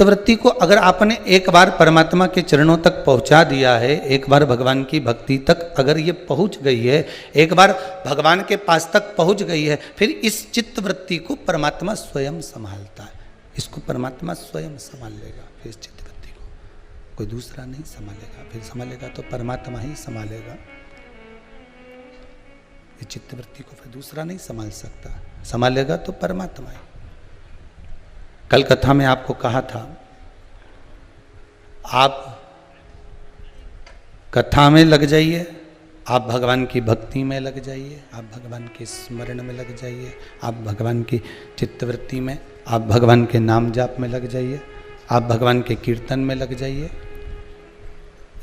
चित्तवृत्ति को अगर आपने एक बार परमात्मा के चरणों तक पहुंचा दिया है, एक बार भगवान की भक्ति तक अगर ये पहुंच गई है, एक बार भगवान के पास तक पहुंच गई है, फिर इस चित्तवृत्ति को परमात्मा स्वयं संभालता है। इसको परमात्मा स्वयं संभाल लेगा। फिर इस चित्तवृत्ति को कोई दूसरा नहीं संभालेगा। फिर संभालेगा तो परमात्मा ही संभालेगा। इस चित्तवृत्ति को फिर दूसरा नहीं संभाल सकता, संभालेगा तो परमात्मा ही। कल कथा में आपको कहा था, आप कथा में लग जाइए, आप भगवान की भक्ति में लग जाइए, आप भगवान के स्मरण में लग जाइए, आप भगवान की चित्तवृत्ति में, आप भगवान के नाम जाप में लग जाइए, आप भगवान के कीर्तन में लग जाइए।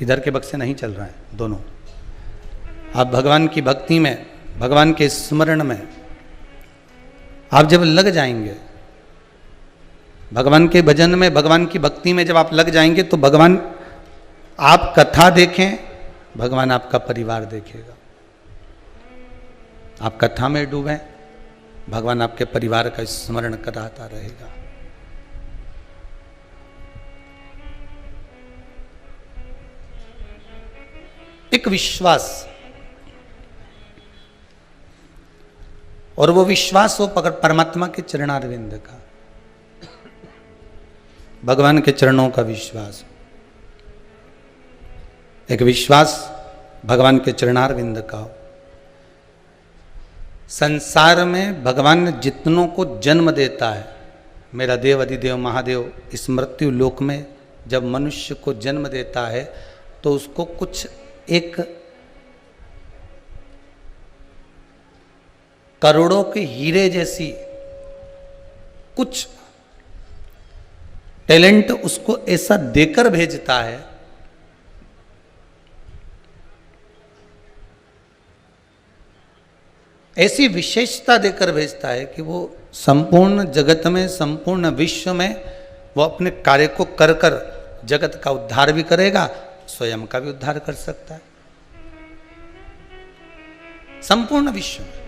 इधर के बक्से नहीं चल रहा है, दोनों। आप भगवान की भक्ति में, भगवान के स्मरण में आप जब लग जाएंगे, भगवान के भजन में, भगवान की भक्ति में जब आप लग जाएंगे, तो भगवान, आप कथा देखें, भगवान आपका परिवार देखेगा। आप कथा में डूबे, भगवान आपके परिवार का स्मरण कराता रहेगा। एक विश्वास, और वो विश्वास हो परमात्मा के चरणारविंद का, भगवान के चरणों का विश्वास। एक विश्वास भगवान के चरणारविंद का हो। संसार में भगवान जितनों को जन्म देता है, मेरा देव अधिदेव महादेव इस मृत्यु लोक में जब मनुष्य को जन्म देता है, तो उसको कुछ एक करोड़ों के हीरे जैसी कुछ टैलेंट उसको ऐसा देकर भेजता है, ऐसी विशेषता देकर भेजता है कि वो संपूर्ण जगत में, संपूर्ण विश्व में वो अपने कार्य को कर कर जगत का उद्धार भी करेगा, स्वयं का भी उद्धार कर सकता है। संपूर्ण विश्व में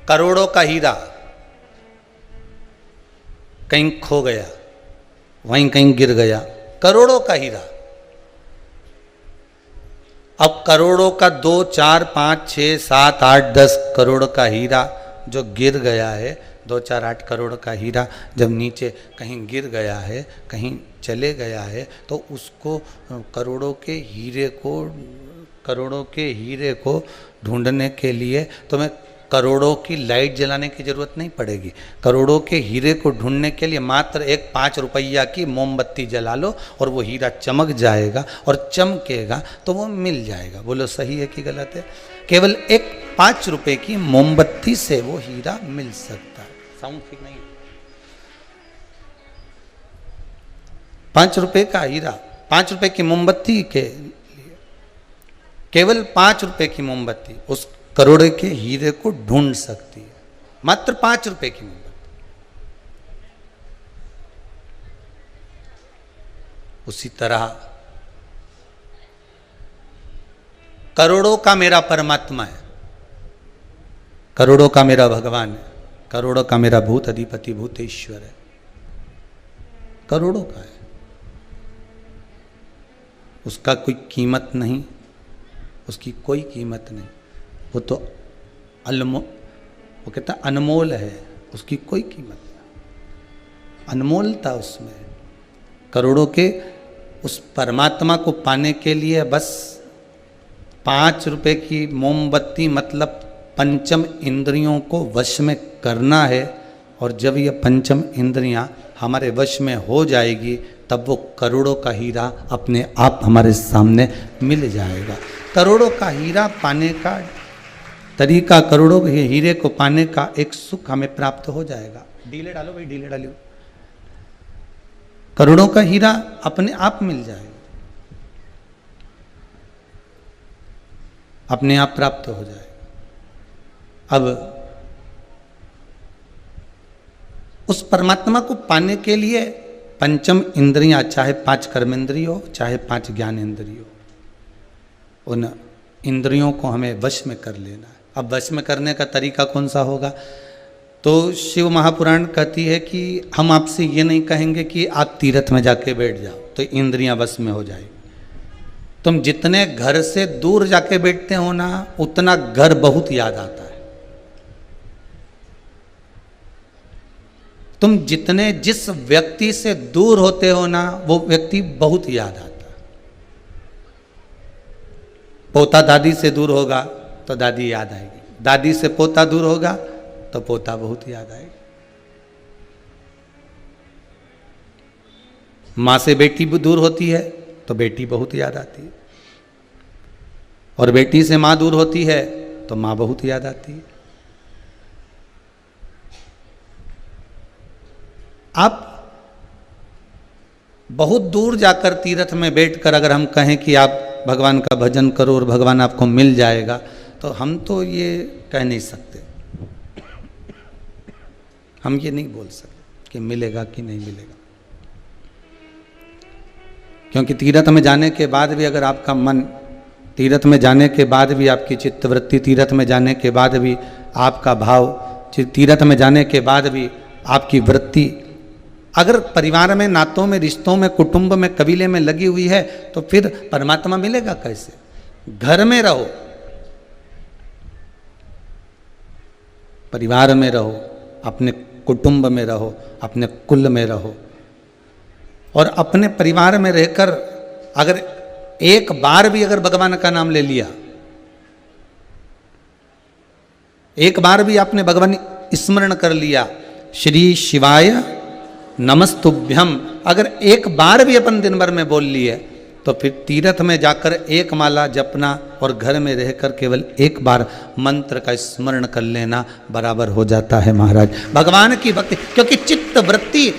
करोड़ों का हीरा कहीं खो गया, वहीं कहीं गिर गया, करोड़ों का हीरा। अब करोड़ों का 2, 4, 5, 6, 7, 8, 10 करोड़ का हीरा जो गिर गया है, 2, 4, 8 करोड़ का हीरा जब नीचे कहीं गिर गया है, कहीं चले गया है, तो उसको करोड़ों के हीरे को ढूंढने के लिए तुम्हें करोड़ों की लाइट जलाने की जरूरत नहीं पड़ेगी। करोड़ों के हीरे को ढूंढने के लिए मात्र एक 5 रुपया की मोमबत्ती जला लो और वो हीरा चमक जाएगा, और चमकेगा तो वो मिल जाएगा। बोलो सही है कि गलत है? केवल एक 5 रुपए की मोमबत्ती से वो हीरा मिल सकता है। साउंड ठीक नहीं? 5 रुपए का हीरा, 5 रुपए की मोमबत्ती के लिए, केवल 5 रुपए की मोमबत्ती उस करोड़ के हीरे को ढूंढ सकती है। मात्र 5 रुपए की मोमबत्ती। उसी तरह करोड़ों का मेरा परमात्मा है, करोड़ों का मेरा भगवान है, करोड़ों का मेरा भूत अधिपति भूतेश्वर है, करोड़ों का है। उसका कोई कीमत नहीं, उसकी कोई कीमत नहीं। वो तो वो कहता अनमोल है, उसकी कोई कीमत नहीं, अनमोलता उसमें। करोड़ों के उस परमात्मा को पाने के लिए बस 5 रुपए की मोमबत्ती, मतलब पंचम इंद्रियों को वश में करना है। और जब ये पंचम इंद्रियां हमारे वश में हो जाएगी, तब वो करोड़ों का हीरा अपने आप हमारे सामने मिल जाएगा। करोड़ों का हीरा पाने का तरीका, करोड़ों के हीरे को पाने का एक सुख हमें प्राप्त हो जाएगा। डीले डालो भाई, डीले डालो। करोड़ों का हीरा अपने आप मिल जाएगा, अपने आप प्राप्त हो जाएगा। अब उस परमात्मा को पाने के लिए पंचम इंद्रियां, चाहे 5 कर्मेंद्रिय हो, चाहे 5 ज्ञान इंद्रिय हो, उन इंद्रियों को हमें वश में कर लेना है। अब वश में करने का तरीका कौन सा होगा? तो शिव महापुराण कहती है कि हम आपसे ये नहीं कहेंगे कि आप तीर्थ में जाके बैठ जाओ तो इंद्रियां बस में हो जाएगी। तुम जितने घर से दूर जाके बैठते हो ना, उतना घर बहुत याद आता है। तुम जितने जिस व्यक्ति से दूर होते हो ना, वो व्यक्ति बहुत याद आता है। पोता दादी से दूर होगा तो दादी याद आएगी, दादी से पोता दूर होगा तो पोता बहुत याद आएगी, माँ से बेटी भी दूर होती है तो बेटी बहुत याद आती है, और बेटी से माँ दूर होती है तो माँ बहुत याद आती है। आप बहुत दूर जाकर तीर्थ में बैठकर अगर हम कहें कि आप भगवान का भजन करो और भगवान आपको मिल जाएगा, तो हम तो ये कह नहीं सकते, हम ये नहीं बोल सकते कि मिलेगा कि नहीं मिलेगा। क्योंकि तीर्थ में जाने के बाद भी अगर आपका मन, तीर्थ में जाने के बाद भी आपकी चित्तवृत्ति, तीर्थ में जाने के बाद भी आपका भाव, तीर्थ में जाने के बाद भी आपकी वृत्ति अगर परिवार में, नातों में, रिश्तों में, कुटुंब में, कबीले में लगी हुई है, तो फिर परमात्मा मिलेगा कैसे? घर में रहो, परिवार में रहो, अपने कुटुंब में रहो, अपने कुल में रहो, और अपने परिवार में रहकर अगर एक बार भी अगर भगवान का नाम ले लिया, एक बार भी आपने भगवान स्मरण कर लिया, श्री शिवाय नमस्तुभ्यम, अगर एक बार भी अपन दिन भर में बोल लिए, तो फिर तीर्थ में जाकर एक माला जपना और घर में रहकर केवल एक बार मंत्र का स्मरण कर लेना बराबर हो जाता है महाराज भगवान की भक्ति। क्योंकि चित्त वृत्ति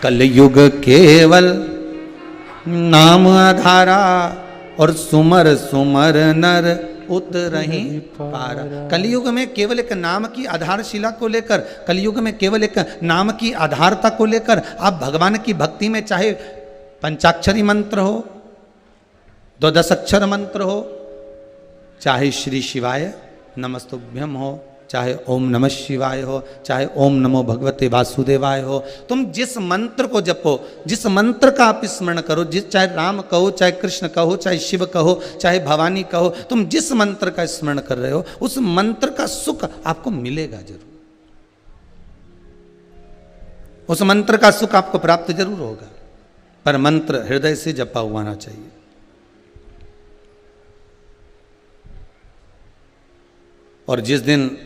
कलयुग केवल नाम आधारा, और सुमर सुमर नर उतरहि पारा। कलयुग में केवल एक नाम की आधारशिला को लेकर, कलयुग में केवल एक नाम की आधारता को लेकर आप भगवान की भक्ति में, चाहे पंचाक्षरी मंत्र हो, 12 अक्षर मंत्र हो, चाहे श्री शिवाय नमस्तुभ्यम हो, चाहे ओम नमः शिवाय हो, चाहे ओम नमो भगवते वासुदेवाय हो, तुम जिस मंत्र को जपो, जिस मंत्र का आप स्मरण करो, चाहे राम कहो, चाहे कृष्ण कहो, चाहे शिव कहो, चाहे भवानी कहो, तुम जिस मंत्र का स्मरण कर रहे हो, उस मंत्र का सुख आपको मिलेगा जरूर, उस मंत्र का सुख आपको प्राप्त जरूर होगा, पर मंत्र हृदय से जपा हुआ आना चाहिए। और जिस दिन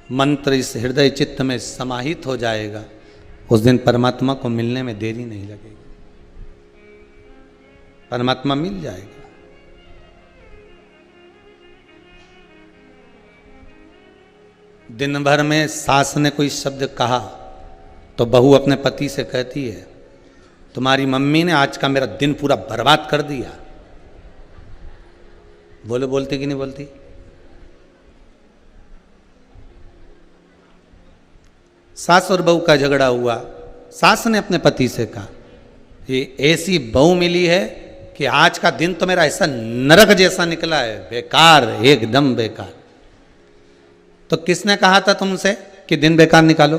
मंत्र इस हृदय चित्त में समाहित हो जाएगा, उस दिन परमात्मा को मिलने में देरी नहीं लगेगी, परमात्मा मिल जाएगा। दिन भर में सास ने कोई शब्द कहा तो बहू अपने पति से कहती है, तुम्हारी मम्मी ने आज का मेरा दिन पूरा बर्बाद कर दिया। बोले, बोलती कि नहीं बोलती? सास और बहू का झगड़ा हुआ, सास ने अपने पति से कहा, ये ऐसी बहू मिली है कि आज का दिन तो मेरा ऐसा नरक जैसा निकला है, बेकार, एकदम बेकार। तो किसने कहा था तुमसे कि दिन बेकार निकालो?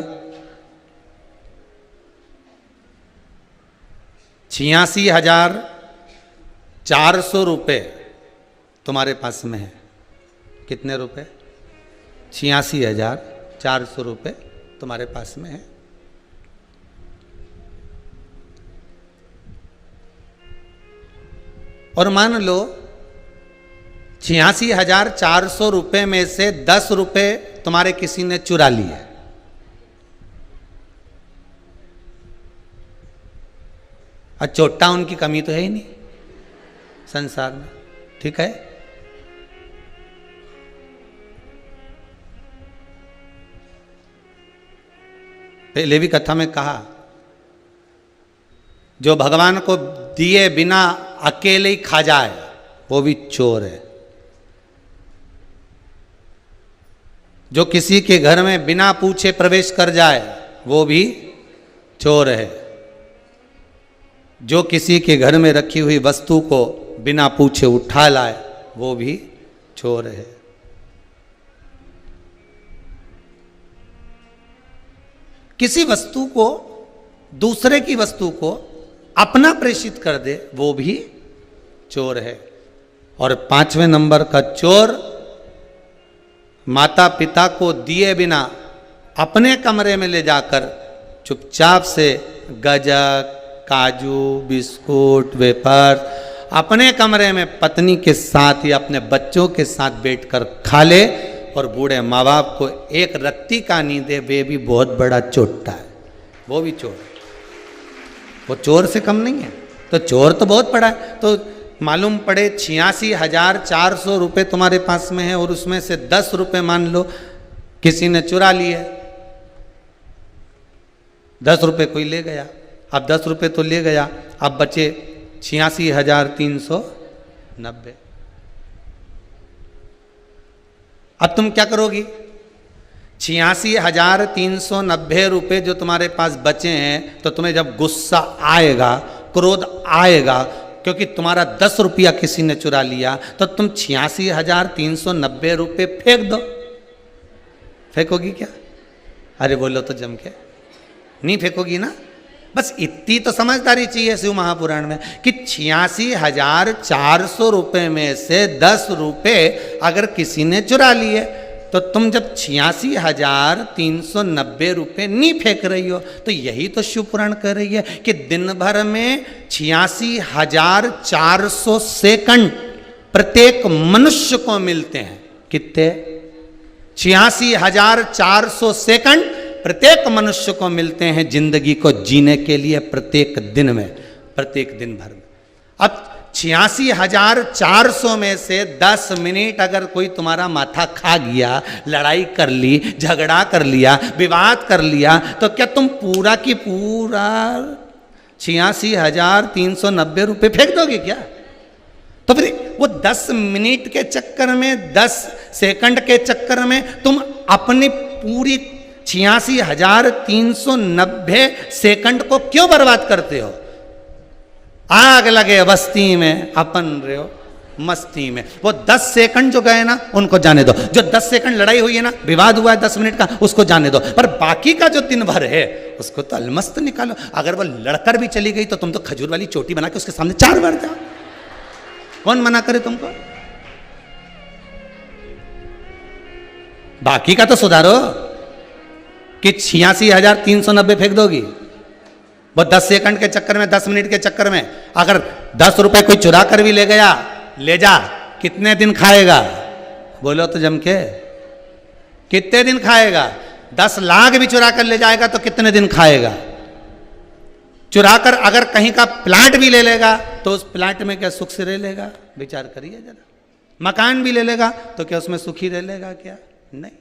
86,400 रुपये तुम्हारे पास में है। कितने रुपए? 86,400 रुपये तुम्हारे पास में है। और मान लो 86,400 रुपये में से 10 रुपये तुम्हारे किसी ने चुरा लिए, और चोट्टा उनकी कमी तो है ही नहीं संसार में, ठीक है? पहले भी कथा में कहा, जो भगवान को दिए बिना अकेले ही खा जाए वो भी चोर है। जो किसी के घर में बिना पूछे प्रवेश कर जाए वो भी चोर है। जो किसी के घर में रखी हुई वस्तु को बिना पूछे उठा लाए वो भी चोर है। किसी वस्तु को, दूसरे की वस्तु को अपना प्रेषित कर दे, वो भी चोर है। और 5वें नंबर का चोर माता पिता को दिए बिना अपने कमरे में ले जाकर चुपचाप से गजक, काजू, बिस्कुट, वेफर अपने कमरे में पत्नी के साथ या अपने बच्चों के साथ बैठकर खा ले और बूढ़े माँ बाप को एक रत्ती का नहीं दे, वे भी बहुत बड़ा चोट्टा है, वो भी चोर है। वो चोर से कम नहीं है। तो चोर तो बहुत बड़ा है। तो मालूम पड़े 86,400 रुपये तुम्हारे पास में है और उसमें से 10 रुपये मान लो किसी ने चुरा लिए, 10 रुपये कोई ले गया। अब 10 रुपये तो ले गया, अब बचे 86,390। अब तुम क्या करोगी? 86,390 रुपये जो तुम्हारे पास बचे हैं, तो तुम्हें जब गुस्सा आएगा, क्रोध आएगा, क्योंकि तुम्हारा 10 रुपया किसी ने चुरा लिया, तो तुम 86,390 रुपये फेंक दो। फेंकोगी क्या? अरे बोलो तो जम के, नहीं फेंकोगी ना। बस इतनी तो समझदारी चाहिए शिव महापुराण में कि 86,400 रुपये में से 10 रुपये अगर किसी ने चुरा लिए, तो तुम जब 86,390 रुपये नहीं फेंक रही हो, तो यही तो शिव पुराण कह रही है कि दिन भर में 86,400 सेकंड प्रत्येक मनुष्य को मिलते हैं। कितने? 86,400 सेकंड प्रत्येक मनुष्य को मिलते हैं जिंदगी को जीने के लिए, प्रत्येक दिन में, प्रत्येक दिन भर में। अब 86,400 में से 10 मिनट अगर कोई तुम्हारा माथा खा गया, लड़ाई कर ली, झगड़ा कर लिया, विवाद कर लिया, तो क्या तुम पूरा की पूरा 86,390 रुपये फेंक दोगे क्या? तो फिर वो 10 मिनट के चक्कर में, 10 सेकंड के चक्कर में तुम अपनी पूरी 86,390 सेकंड को क्यों बर्बाद करते हो? आग लगे बस्ती में अपन रहे हो मस्ती में। वो 10 सेकंड जो गए ना, उनको जाने दो। जो 10 सेकंड लड़ाई हुई है ना, विवाद हुआ है 10 मिनट का, उसको जाने दो। पर बाकी का जो दिन भर है, उसको तो अलमस्त निकालो। अगर वो लड़कर भी चली गई, तो तुम तो खजूर वाली चोटी बना के उसके सामने 4 बार जाओ। कौन मना करे तुमको? बाकी का तो सुधारो कि 86,390 फेंक दोगी। वो 10 सेकंड के चक्कर में, 10 मिनट के चक्कर में अगर 10 रुपए कोई चुरा कर भी ले गया, ले जा, कितने दिन खाएगा? बोलो तो जम के, कितने दिन खाएगा? 10 लाख भी चुरा कर ले जाएगा तो कितने दिन खाएगा? चुरा कर अगर कहीं का प्लाट भी ले लेगा, तो उस प्लाट में क्या सुख से रह लेगा? विचार करिए जरा। मकान भी ले लेगा तो क्या उसमें सुखी रह लेगा? क्या नहीं।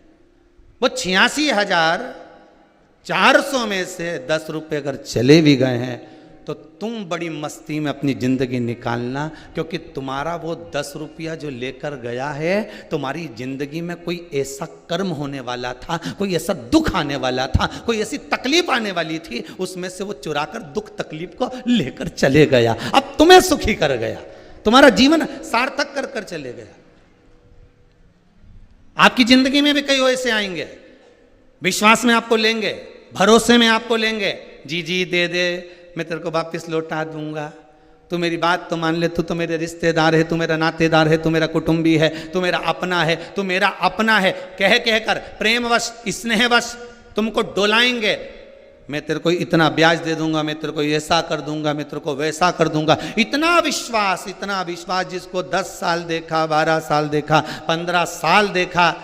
वो 86,400 में से 10 रुपये अगर चले भी गए हैं, तो तुम बड़ी मस्ती में अपनी जिंदगी निकालना, क्योंकि तुम्हारा वो 10 रुपया जो लेकर गया है, तुम्हारी जिंदगी में कोई ऐसा कर्म होने वाला था, कोई ऐसा दुख आने वाला था, कोई ऐसी तकलीफ आने वाली थी, उसमें से वो चुराकर दुख तकलीफ को लेकर चले गया। अब तुम्हें सुखी कर गया, तुम्हारा जीवन सार्थक कर कर चले गया। आपकी जिंदगी में भी कई ऐसे आएंगे, विश्वास में आपको लेंगे, भरोसे में आपको लेंगे, जी जी दे दे, मैं तेरे को वापस लौटा दूंगा, तू मेरी बात तो मान ले, तू तो मेरे रिश्तेदार है, तू मेरा नातेदार है, तू मेरा कुटुंबी है, तू मेरा अपना है, तू मेरा अपना है, कह कह कर प्रेमवश, स्नेहवश तुमको डोलाएंगे। मैं तेरे को इतना ब्याज दे दूंगा, मैं तेरे को ऐसा कर दूंगा, मैं तेरे को वैसा कर दूंगा। इतना विश्वास जिसको 10 साल देखा, 12 साल देखा, 15 साल देखा,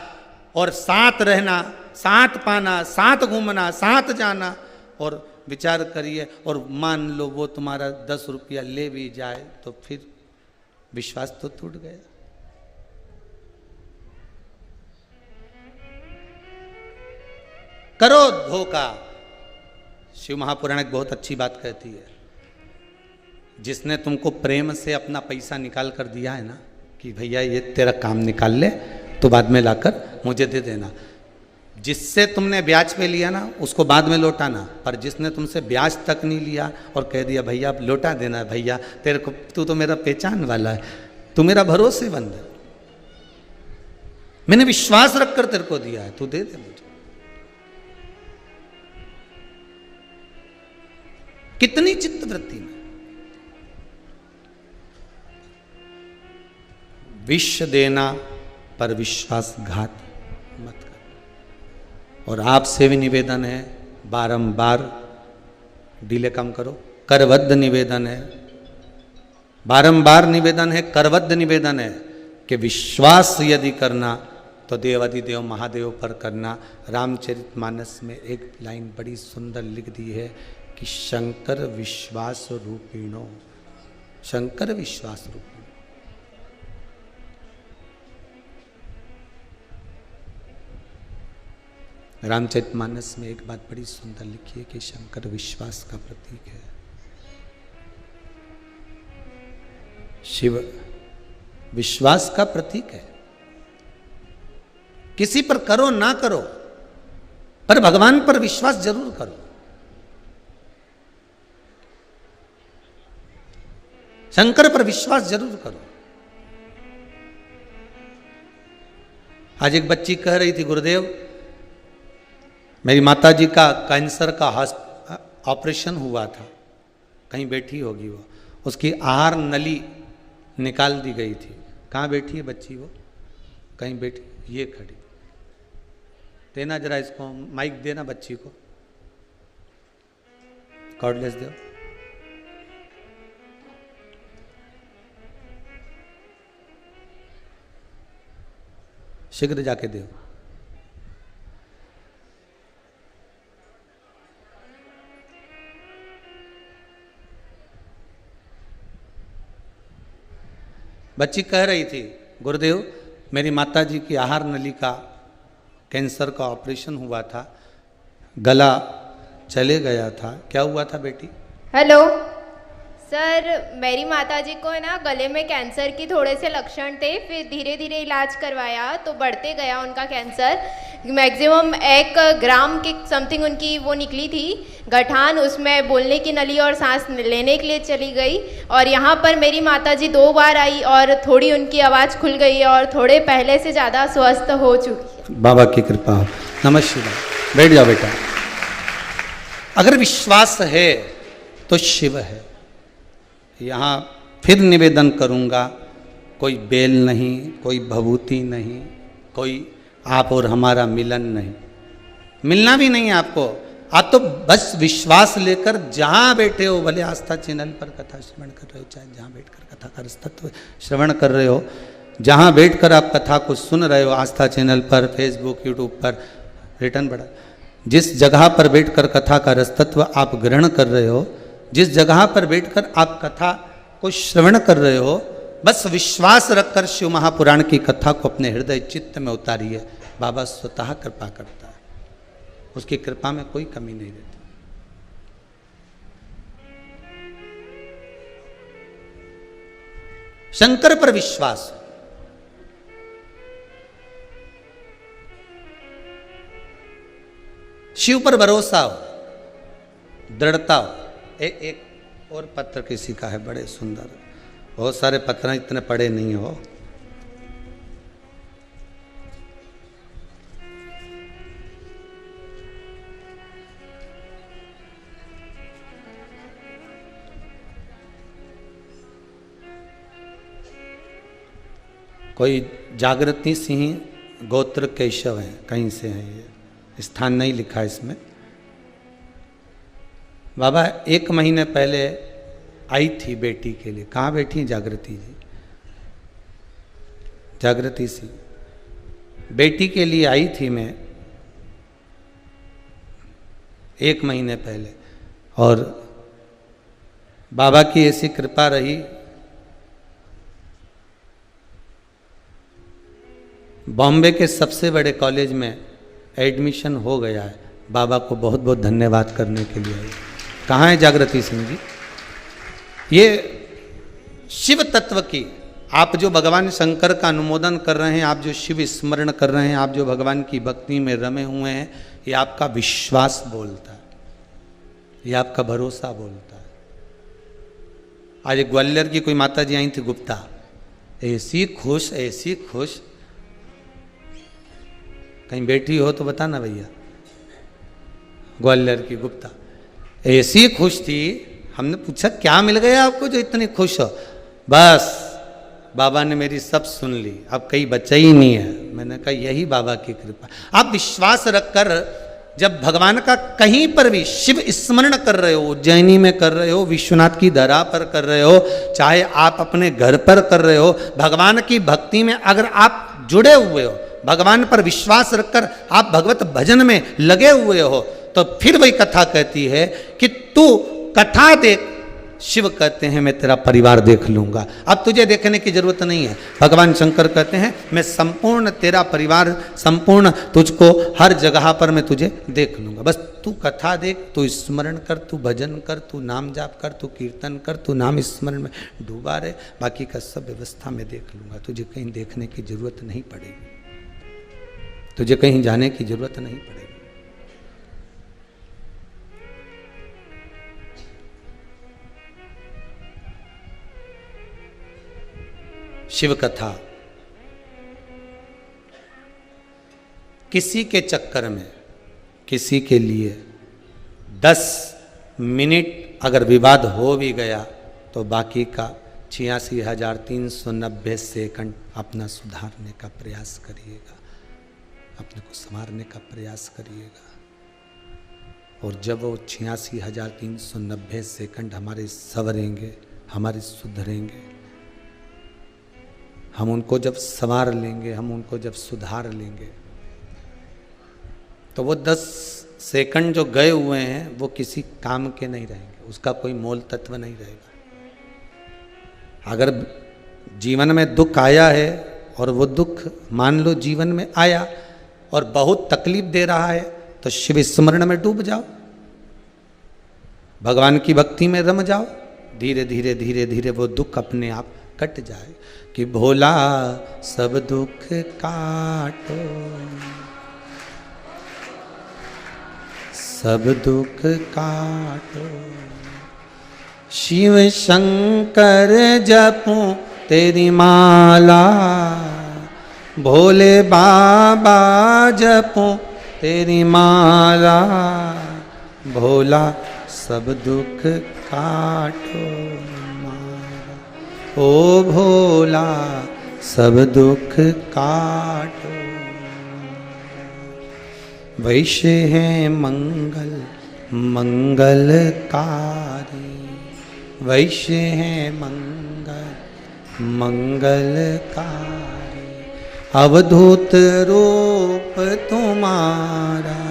और साथ रहना, साथ पाना, साथ घूमना, साथ जाना, और विचार करिए, और मान लो वो तुम्हारा 10 रुपया ले भी जाए, तो फिर विश्वास तो टूट गया। करो धोखा। शिव महापुराण एक बहुत अच्छी बात कहती है, जिसने तुमको प्रेम से अपना पैसा निकाल कर दिया है ना, कि भैया ये तेरा काम निकाल ले, तो बाद में लाकर मुझे दे देना। जिससे तुमने ब्याज पे लिया ना, उसको बाद में लौटाना। पर जिसने तुमसे ब्याज तक नहीं लिया और कह दिया भैया आप लौटा देना, भैया तेरे को, तू तो मेरा पहचान वाला है, तू मेरा भरोसेमंद है, मैंने विश्वास रखकर तेरे को दिया है, तू दे दे मुझे। कितनी चित्त वृत्ति में। विष देना पर विश्वासघात मत करो। और आपसे भी निवेदन है, बारंबार डिले कम करो। करबद्ध निवेदन है, बारंबार निवेदन है, करबद्ध निवेदन है कि विश्वास यदि करना तो देवाधिदेव महादेव पर करना। रामचरितमानस में एक लाइन बड़ी सुंदर लिख दी है कि शंकर विश्वास रूपिणो, शंकर विश्वास रूपिणो। रामचरितमानस में एक बात बड़ी सुंदर लिखी है कि शंकर विश्वास का प्रतीक है, शिव विश्वास का प्रतीक है। किसी पर करो ना करो, पर भगवान पर विश्वास जरूर करो। शंकर पर विश्वास जरूर करो। आज एक बच्ची कह रही थी, गुरुदेव मेरी माताजी का कैंसर का ऑपरेशन हुआ था, कहीं बैठी होगी वो, उसकी आहार नली निकाल दी गई थी। कहाँ बैठी है बच्ची वो? कहीं बैठी, ये खड़ी। देना जरा इसको माइक, देना बच्ची को, कॉर्डलेस दो। शीघ्र जाके दो। बच्ची कह रही थी, गुरुदेव मेरी माताजी की आहार नली का कैंसर का ऑपरेशन हुआ था, गला चले गया था। क्या हुआ था बेटी? हेलो सर, मेरी माताजी को है ना गले में कैंसर की थोड़े से लक्षण थे, फिर धीरे धीरे इलाज करवाया तो बढ़ते गया उनका कैंसर। मैक्सिमम 1 ग्राम की समथिंग उनकी वो निकली थी गठान, उसमें बोलने की नली और सांस लेने के लिए चली गई। और यहाँ पर मेरी माताजी 2 बार आई और थोड़ी उनकी आवाज़ खुल गई और थोड़े पहले से ज़्यादा स्वस्थ हो चुकी है। बाबा की कृपा हो। नमस्ते, बैठ जाओ बेटा। अगर विश्वास है तो शिव है। यहाँ फिर निवेदन करूँगा, कोई बेल नहीं, कोई भभूति नहीं, कोई आप और हमारा मिलन नहीं, मिलना भी नहीं आपको। आप तो बस विश्वास लेकर जहाँ बैठे हो, भले आस्था चैनल पर कथा श्रवण कर रहे हो, चाहे जहाँ बैठकर कथा का तत्व श्रवण कर रहे हो, जहाँ बैठकर आप कथा को सुन रहे हो, आस्था चैनल पर, फेसबुक, यूट्यूब पर, रिटर्न पड़ा, जिस जगह पर बैठकर कथा का रसतत्व आप ग्रहण कर रहे हो, जिस जगह पर बैठकर आप कथा को श्रवण कर रहे हो, बस विश्वास रखकर शिव महापुराण की कथा को अपने हृदय चित्त में उतारिए। बाबा स्वतः कृपा करता है, उसकी कृपा में कोई कमी नहीं रहती। शंकर पर विश्वास, शिव पर भरोसा हो, दृढ़ता हो। एक और पत्र किसी का है, बड़े सुंदर, बहुत सारे पत्र इतने पढ़े नहीं हो। कोई जागृति सिंह गोत्र केशव है, कहीं से है, ये स्थान नहीं लिखा इसमें। बाबा 1 महीने पहले आई थी बेटी के लिए। कहाँ बैठी जागृति जी? जागृति सी बेटी के लिए आई थी मैं 1 महीने पहले, और बाबा की ऐसी कृपा रही, बॉम्बे के सबसे बड़े कॉलेज में एडमिशन हो गया है। बाबा को बहुत बहुत धन्यवाद करने के लिए आई। कहाँ है जागृति सिंह जी? ये शिव तत्व की, आप जो भगवान शंकर का अनुमोदन कर रहे हैं, आप जो शिव स्मरण कर रहे हैं, आप जो भगवान की भक्ति में रमे हुए हैं, ये आपका विश्वास बोलता है, ये आपका भरोसा बोलता है। आज ग्वालियर की कोई माता जी आई थी गुप्ता, ऐसी खुश, ऐसी खुश, कहीं बैठी हो तो बताना भैया, ग्वालियर की गुप्ता ऐसी खुश थी। हमने पूछा क्या मिल गया आपको जो इतनी खुश हो? बस बाबा ने मेरी सब सुन ली, अब कहीं बचा ही नहीं है। मैंने कहा यही बाबा की कृपा। आप विश्वास रखकर जब भगवान का कहीं पर भी शिव स्मरण कर रहे हो, उज्जैनी में कर रहे हो, विश्वनाथ की धरा पर कर रहे हो, चाहे आप अपने घर पर कर रहे हो, भगवान की भक्ति में अगर आप जुड़े हुए हो, भगवान पर विश्वास रखकर आप भगवत भजन में लगे हुए हो, तो फिर वही कथा कहती है कि तू कथा देख। शिव कहते हैं मैं तेरा परिवार देख लूंगा, अब तुझे देखने की जरूरत नहीं है। भगवान शंकर कहते हैं मैं संपूर्ण तेरा परिवार, संपूर्ण तुझको हर जगह पर मैं तुझे देख लूंगा, बस तू कथा देख, तू स्मरण कर, तू भजन कर, तू नाम जाप कर, तू कीर्तन कर, तू नाम स्मरण में डूबा रहे, बाकी का सब व्यवस्था मैं देख लूंगा। तुझे कहीं देखने की जरूरत नहीं पड़ेगी, तुझे कहीं जाने की जरूरत नहीं पड़ेगी। शिव कथा किसी के चक्कर में, किसी के लिए 10 मिनट अगर विवाद हो भी गया तो बाकी का 86,390 सेकंड अपना सुधारने का प्रयास करिएगा, अपने को संवारने का प्रयास करिएगा। और जब वो 86,390 सेकंड हमारे संवरेंगे, हमारे सुधरेंगे, हम उनको जब संवार लेंगे, हम उनको जब सुधार लेंगे, तो वो 10 सेकंड जो गए हुए हैं वो किसी काम के नहीं रहेंगे, उसका कोई मोल तत्व नहीं रहेगा। अगर जीवन में दुख आया है और वो दुख मान लो जीवन में आया और बहुत तकलीफ दे रहा है, तो शिव स्मरण में डूब जाओ, भगवान की भक्ति में रम जाओ, धीरे धीरे धीरे धीरे वो दुख अपने आप कट जाए। कि भोला सब दुख काटो, सब दुख काटो, शिव शंकर जपूं तेरी माला, भोले बाबा जपूं तेरी माला, भोला सब दुख काटो, ओ भोला सब दुख काटो। वैश्य है मंगल मंगलकारी, वैश्य है मंगल मंगलकारी, अवधूत रूप तुम्हारा,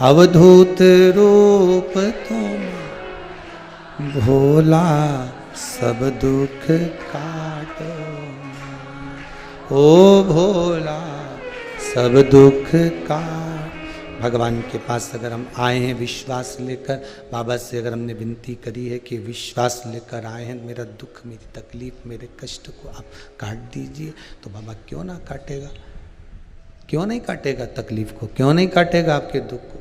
अवधूत रूप तुम्हारा, भोला सब दुख काटो, ओ भोला सब दुख काट। भगवान के पास अगर हम आए हैं विश्वास लेकर, बाबा से अगर हमने विनती करी है कि विश्वास लेकर आए हैं, मेरा दुख, मेरी तकलीफ, मेरे कष्ट को आप काट दीजिए, तो बाबा क्यों ना काटेगा, क्यों नहीं काटेगा तकलीफ को, क्यों नहीं काटेगा आपके दुख को।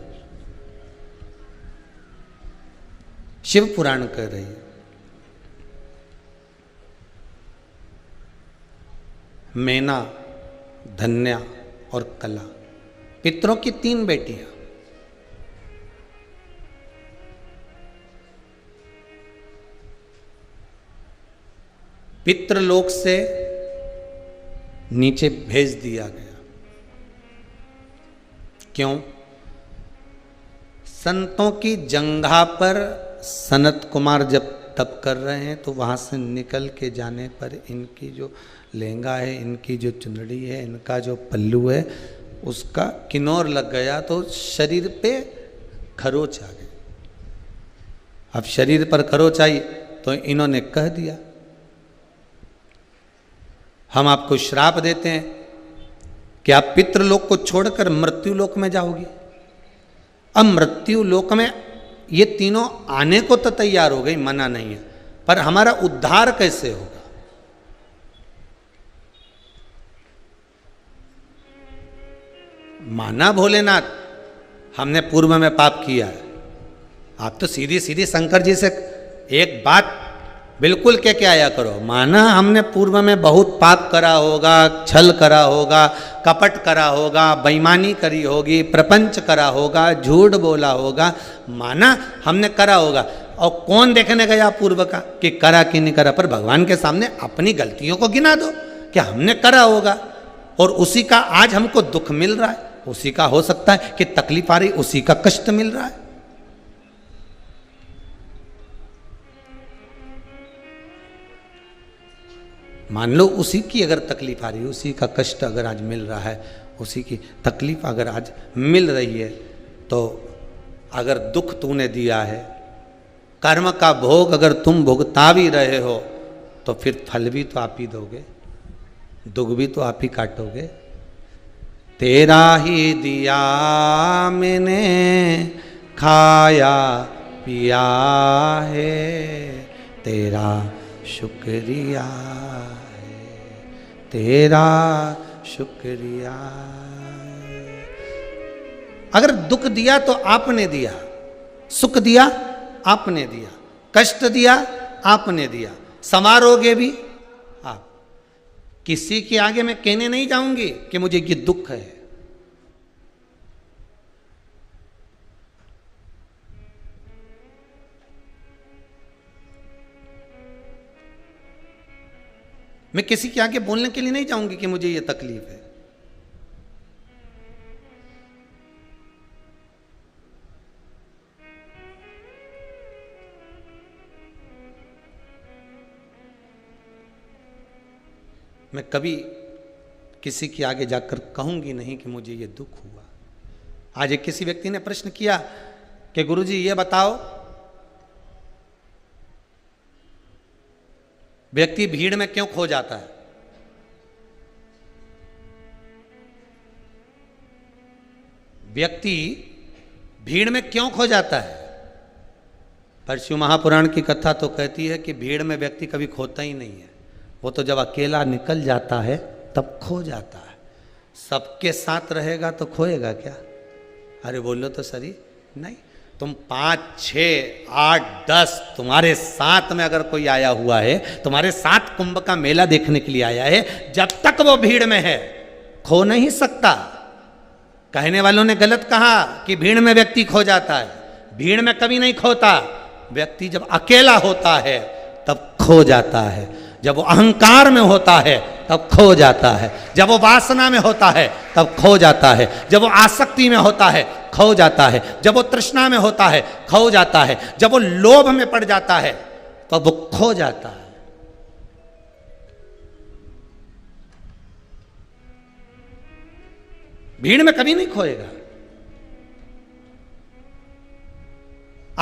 शिव पुराण कह रही है, मैना, धन्या और कला पितरों की 3 बेटियां, पितृलोक से नीचे भेज दिया गया। क्यों? संतों की जंघा पर सनत कुमार जब तप कर रहे हैं, तो वहां से निकल के जाने पर इनकी जो लहंगा है, इनकी जो चुनरी है, इनका जो पल्लू है, उसका किन्नौर लग गया, तो शरीर पे खरोच आ गई। अब शरीर पर खरोच आई तो इन्होंने कह दिया, हम आपको श्राप देते हैं कि आप पितृलोक को छोड़कर मृत्युलोक में जाओगी। अब मृत्युलोक में ये तीनों आने को तो तैयार हो गई, मना नहीं है, पर हमारा उद्धार कैसे होगा? माना भोलेनाथ हमने पूर्व में पाप किया है, आप तो सीधी सीधी शंकर जी से एक बात बिल्कुल कह के आया करो, माना हमने पूर्व में बहुत पाप करा होगा, छल करा होगा, कपट करा होगा, बेईमानी करी होगी, प्रपंच करा होगा, झूठ बोला होगा, माना हमने करा होगा। और कौन देखने गया पूर्व का कि करा कि नहीं करा, पर भगवान के सामने अपनी गलतियों को गिना दो कि हमने करा होगा, और उसी का आज हमको दुख मिल रहा है, उसी का हो सकता है कि तकलीफ आ रही, उसी का कष्ट मिल रहा है। मान लो उसी की अगर तकलीफ आ रही है, उसी का कष्ट अगर आज मिल रहा है, उसी की तकलीफ अगर आज मिल रही है, तो अगर दुख तूने दिया है, कर्म का भोग अगर तुम भुगता भी रहे हो, तो फिर फल भी तो आप ही दोगे, दुख भी तो आप ही काटोगे। तेरा ही दिया मैंने खाया पिया है, तेरा शुक्रिया है, तेरा शुक्रिया है। अगर दुख दिया तो आपने दिया, सुख दिया आपने दिया, कष्ट दिया आपने दिया, संवारोगे भी आप। किसी के आगे मैं कहने नहीं जाऊंगी कि मुझे ये दुख है। मैं किसी के आगे बोलने के लिए नहीं जाऊंगी कि मुझे ये तकलीफ है। मैं कभी किसी के आगे जाकर कहूंगी नहीं कि मुझे ये दुख हुआ। आज एक किसी व्यक्ति ने प्रश्न किया कि गुरुजी ये बताओ, व्यक्ति भीड़ में क्यों खो जाता है? व्यक्ति भीड़ में क्यों खो जाता है? पर शिव महापुराण की कथा तो कहती है कि भीड़ में व्यक्ति कभी खोता ही नहीं है, वो तो जब अकेला निकल जाता है तब खो जाता है। सबके साथ रहेगा तो खोएगा क्या? अरे बोलो तो सही नहीं। तुम 5, 6, 8, 10 तुम्हारे साथ में अगर कोई आया हुआ है, तुम्हारे साथ कुंभ का मेला देखने के लिए आया है, जब तक वो भीड़ में है खो नहीं सकता। कहने वालों ने गलत कहा कि भीड़ में व्यक्ति खो जाता है, भीड़ में कभी नहीं खोता। व्यक्ति जब अकेला होता है तब खो जाता है, जब वो अहंकार में होता है तब खो जाता है, जब वो वासना में होता है तब खो जाता है, जब वो आसक्ति में होता है खो जाता है, जब वो तृष्णा में होता है खो जाता है, जब वो लोभ में पड़ जाता है तो वो खो जाता है। भीड़ में कभी नहीं खोएगा।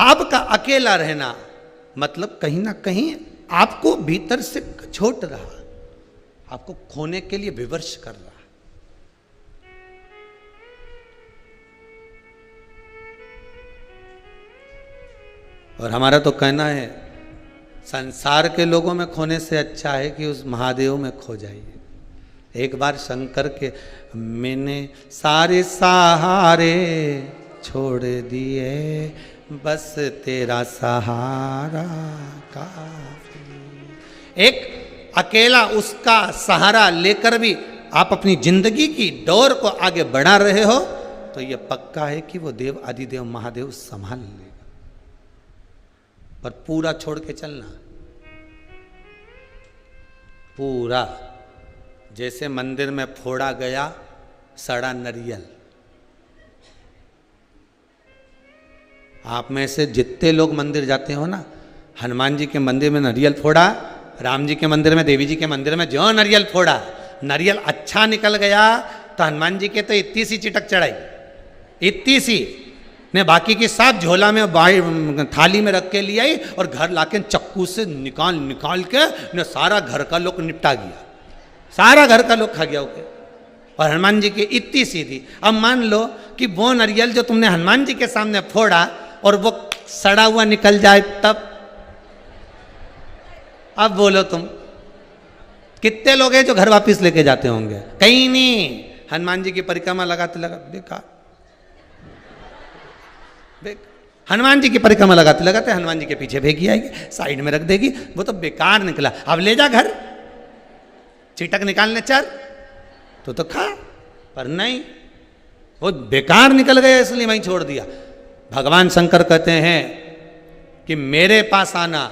आपका अकेला रहना मतलब कहीं ना कहीं आपको भीतर से छोट रहा, आपको खोने के लिए विवश कर रहा। और हमारा तो कहना है संसार के लोगों में खोने से अच्छा है कि उस महादेव में खो जाइए। एक बार शंकर के मैंने सारे सहारे छोड़ दिए, बस तेरा सहारा काफी। एक अकेला उसका सहारा लेकर भी आप अपनी जिंदगी की डोर को आगे बढ़ा रहे हो तो यह पक्का है कि वो देव आदिदेव महादेव संभाल लेगा। पर पूरा छोड़ के चलना, पूरा। जैसे मंदिर में फोड़ा गया सड़ा नरियल, आप में से जितने लोग मंदिर जाते हो ना, हनुमान जी के मंदिर में नरियल फोड़ा, राम जी के मंदिर में, देवी जी के मंदिर में जो नरियल फोड़ा, नरियल अच्छा निकल गया तो हनुमान जी के तो इतनी सी चिटक चढ़ाई, इतनी सी ने, बाकी की सब झोला में थाली में रख के ले आई और घर लाके चक्कू से निकाल निकाल के ने सारा घर का लोग निपटा गया, सारा घर का लोग खा गया ओके। और हनुमान जी की इतनी सी थी। अब मान लो कि वो नरियल जो तुमने हनुमान जी के सामने फोड़ा और वो सड़ा हुआ निकल जाए तब, अब बोलो तुम कितने लोग हैं जो घर वापस लेके जाते होंगे? कहीं नहीं। हनुमान जी की परिक्रमा लगाते लगा बेकार, हनुमान जी की परिक्रमा लगाते लगाते हनुमान जी के पीछे फेंकी आएगी, साइड में रख देगी, वो तो बेकार निकला, अब ले जा घर, चिटक निकालने चल तो खा, पर नहीं, वो बेकार निकल गया इसलिए वहीं छोड़ दिया। भगवान शंकर कहते हैं कि मेरे पास आना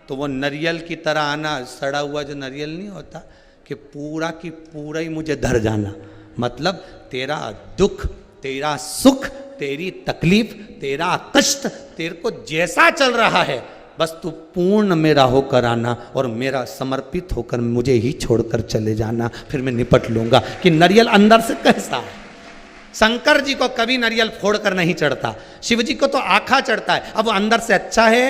तो वो नारियल की तरह आना, सड़ा हुआ जो नारियल नहीं होता, कि पूरा की पूरा ही मुझे धर जाना, मतलब तेरा दुख, तेरा सुख, तेरी तकलीफ, तेरा कष्ट, तेरे को जैसा चल रहा है बस तू पूर्ण मेरा होकर आना और मेरा समर्पित होकर मुझे ही छोड़कर चले जाना, फिर मैं निपट लूंगा। कि नारियल अंदर से कैसा है। शंकर जी को कभी नारियल फोड़ कर नहीं चढ़ता, शिव जी को तो आखा चढ़ता है। अब वो अंदर से अच्छा है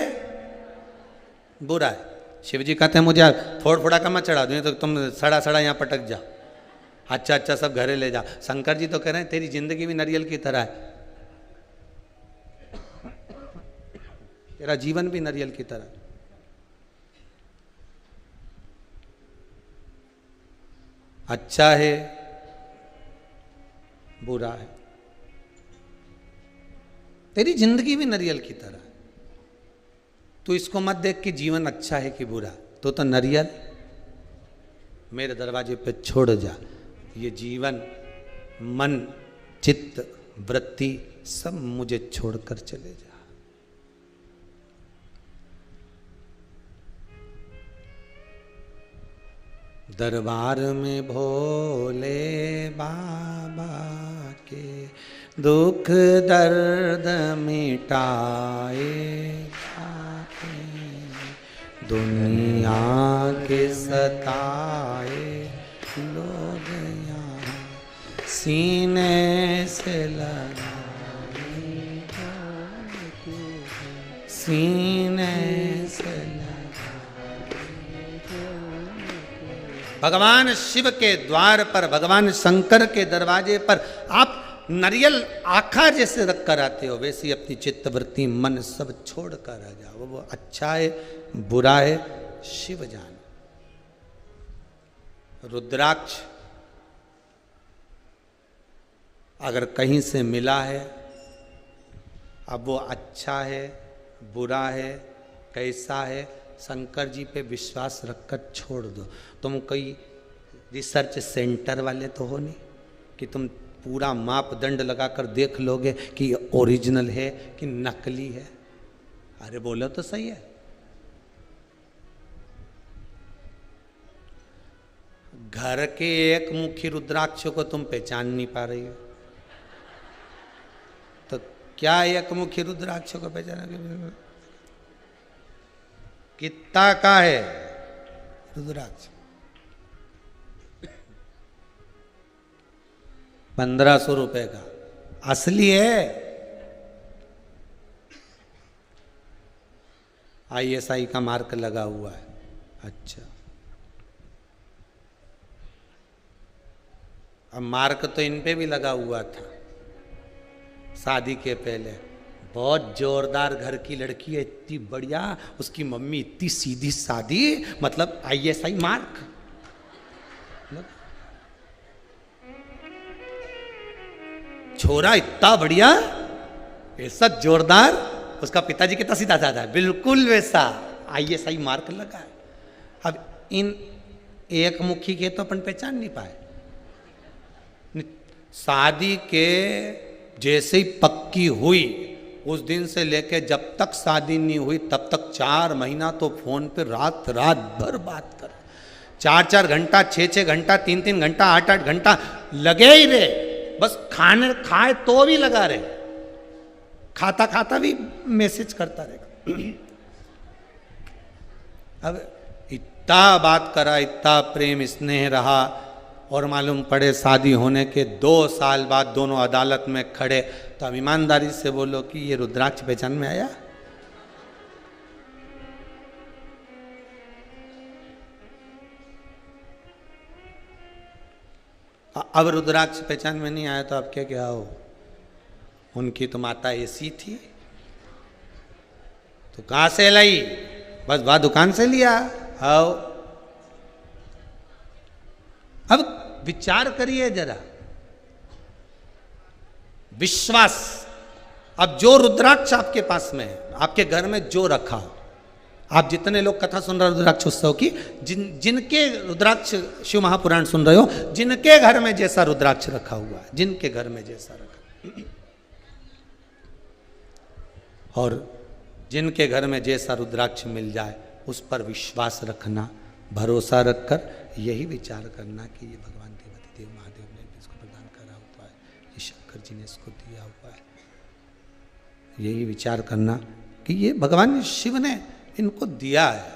बुरा है। शिव जी कहते हैं मुझे फोड़ फोड़ा का मत चढ़ा दूँ तो तुम सड़ा सड़ा यहाँ पटक जाओ, अच्छा अच्छा सब घरे ले जाओ। शंकर जी तो कह रहे हैं तेरी जिंदगी भी नारियल की तरह है, तेरा जीवन भी नारियल की तरह। अच्छा है बुरा है, तेरी जिंदगी भी नारियल की तरह। तू इसको मत देख कि जीवन अच्छा है कि बुरा, तो नारियल मेरे दरवाजे पे छोड़ जा। ये जीवन, मन, चित्त, वृत्ति सब मुझे छोड़कर चले जा। दरबार में भोले बाबा के दुख दर्द मिटाए जाते, दुनिया के सताए लोग यहाँ सीने से लगाए, सीने से भगवान शिव के द्वार पर, भगवान शंकर के दरवाजे पर आप नारियल आखा जैसे रख कर आते हो, वैसे ही अपनी चित्तवृत्ति मन सब छोड़ कर आ जाओ। वो अच्छा है बुरा है शिव जान। रुद्राक्ष अगर कहीं से मिला है, अब वो अच्छा है बुरा है कैसा है, शंकर जी पे विश्वास रखकर छोड़ दो। तुम कोई रिसर्च सेंटर वाले तो हो नहीं कि तुम पूरा मापदंड लगाकर देख लोगे कि ये ओरिजिनल है कि नकली है। अरे बोलो तो सही है। घर के एक मुखी रुद्राक्ष को तुम पहचान नहीं पा रही हो, तो क्या एक मुखी रुद्राक्ष को पहचान? कितना का है रुद्राक्ष? 1500 रुपए का। असली है? ISI का मार्क लगा हुआ है। अच्छा, अब मार्क तो इन पे भी लगा हुआ था शादी के पहले। बहुत जोरदार घर की लड़की है, इतनी बढ़िया, उसकी मम्मी इतनी सीधी सादी, मतलब ISI मार्क। छोरा इतना बढ़िया, ऐसा जोरदार, उसका पिताजी कितना सीधा साधा है, बिल्कुल वैसा ISI मार्क लगा है। अब इन एक मुखी के तो अपन पहचान नहीं पाए। शादी के जैसे ही पक्की हुई उस दिन से लेके जब तक शादी नहीं हुई तब तक 4 महीना तो फोन पे रात रात भर बात कर, 4-4 घंटा, 6-6 घंटा, 3-3 घंटा, 8-8 घंटा लगे ही रहे। बस खाने खाए तो भी लगा रहे, खाता खाता भी मैसेज करता रहेगा। अब इतना बात करा, इतना प्रेम स्नेह रहा, और मालूम पड़े शादी होने के 2 साल बाद दोनों अदालत में खड़े। तो अब ईमानदारी से बोलो कि ये रुद्राक्ष पहचान में आया? अब रुद्राक्ष पहचान में नहीं आया तो अब क्या क्या हो? उनकी तो माता ऐसी थी, तो कहां से लाई? बस वह दुकान से लिया। आओ अब विचार करिए जरा, विश्वास अब जो रुद्राक्ष आपके पास में है, आपके घर में जो रखा, आप जितने लोग कथा सुन रहे हो रुद्राक्ष उत्सव की, जिनके रुद्राक्ष शिव महापुराण सुन रहे हो, जिनके घर में जैसा रुद्राक्ष रखा हुआ है, जिनके घर में जैसा रखा, और जिनके घर में जैसा रुद्राक्ष मिल जाए उस पर विश्वास रखना, भरोसा रखकर यही विचार करना कि ये भगवान देवाधिदेव महादेव ने इसको प्रदान करा हुआ है, ये शंकर जी ने इसको दिया हुआ है। यही विचार करना कि ये भगवान शिव ने इनको दिया है,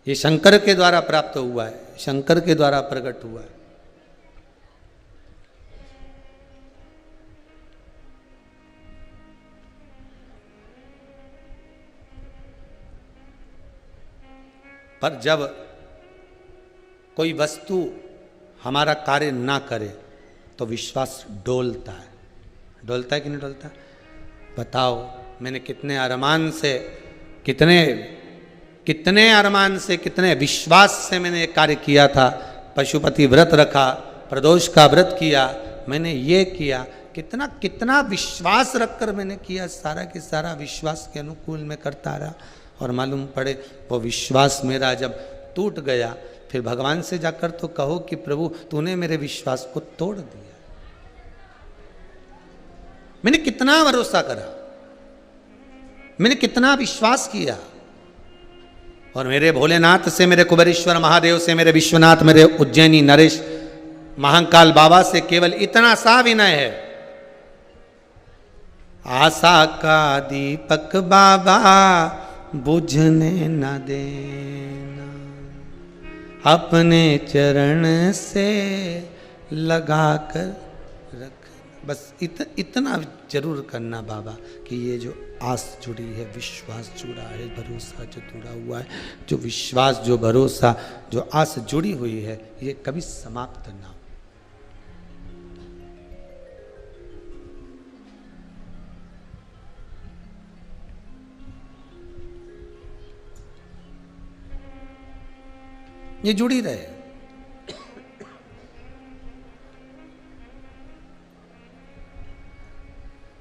ये शंकर के द्वारा प्राप्त हुआ है, शंकर के द्वारा प्रकट हुआ है। पर जब कोई वस्तु हमारा कार्य ना करे तो विश्वास डोलता है। डोलता है कि नहीं डोलता? बताओ, मैंने कितने अरमान से, कितने अरमान से, कितने विश्वास से मैंने ये कार्य किया था। पशुपति व्रत रखा, प्रदोष का व्रत किया, मैंने ये किया, कितना विश्वास रखकर मैंने किया, सारा के सारा विश्वास के अनुकूल में करता रहा। और मालूम पड़े वो विश्वास मेरा जब टूट गया, फिर भगवान से जाकर तो कहो कि प्रभु तूने मेरे विश्वास को तोड़ दिया। मैंने कितना भरोसा करा, मैंने कितना विश्वास किया, और मेरे भोलेनाथ से, मेरे कुबेरेश्वर महादेव से, मेरे विश्वनाथ, मेरे उज्जैनी नरेश महाकाल बाबा से केवल इतना सा विनय है, आशा का दीपक बाबा बुझने न देना, अपने चरण से लगा कर रखना। बस इतना जरूर करना बाबा कि ये जो आस जुड़ी है, विश्वास जुड़ा है, भरोसा जो जुड़ा हुआ है, जो विश्वास, जो भरोसा, जो आस जुड़ी हुई है, ये कभी समाप्त ना हो। ये जुड़ी रहे।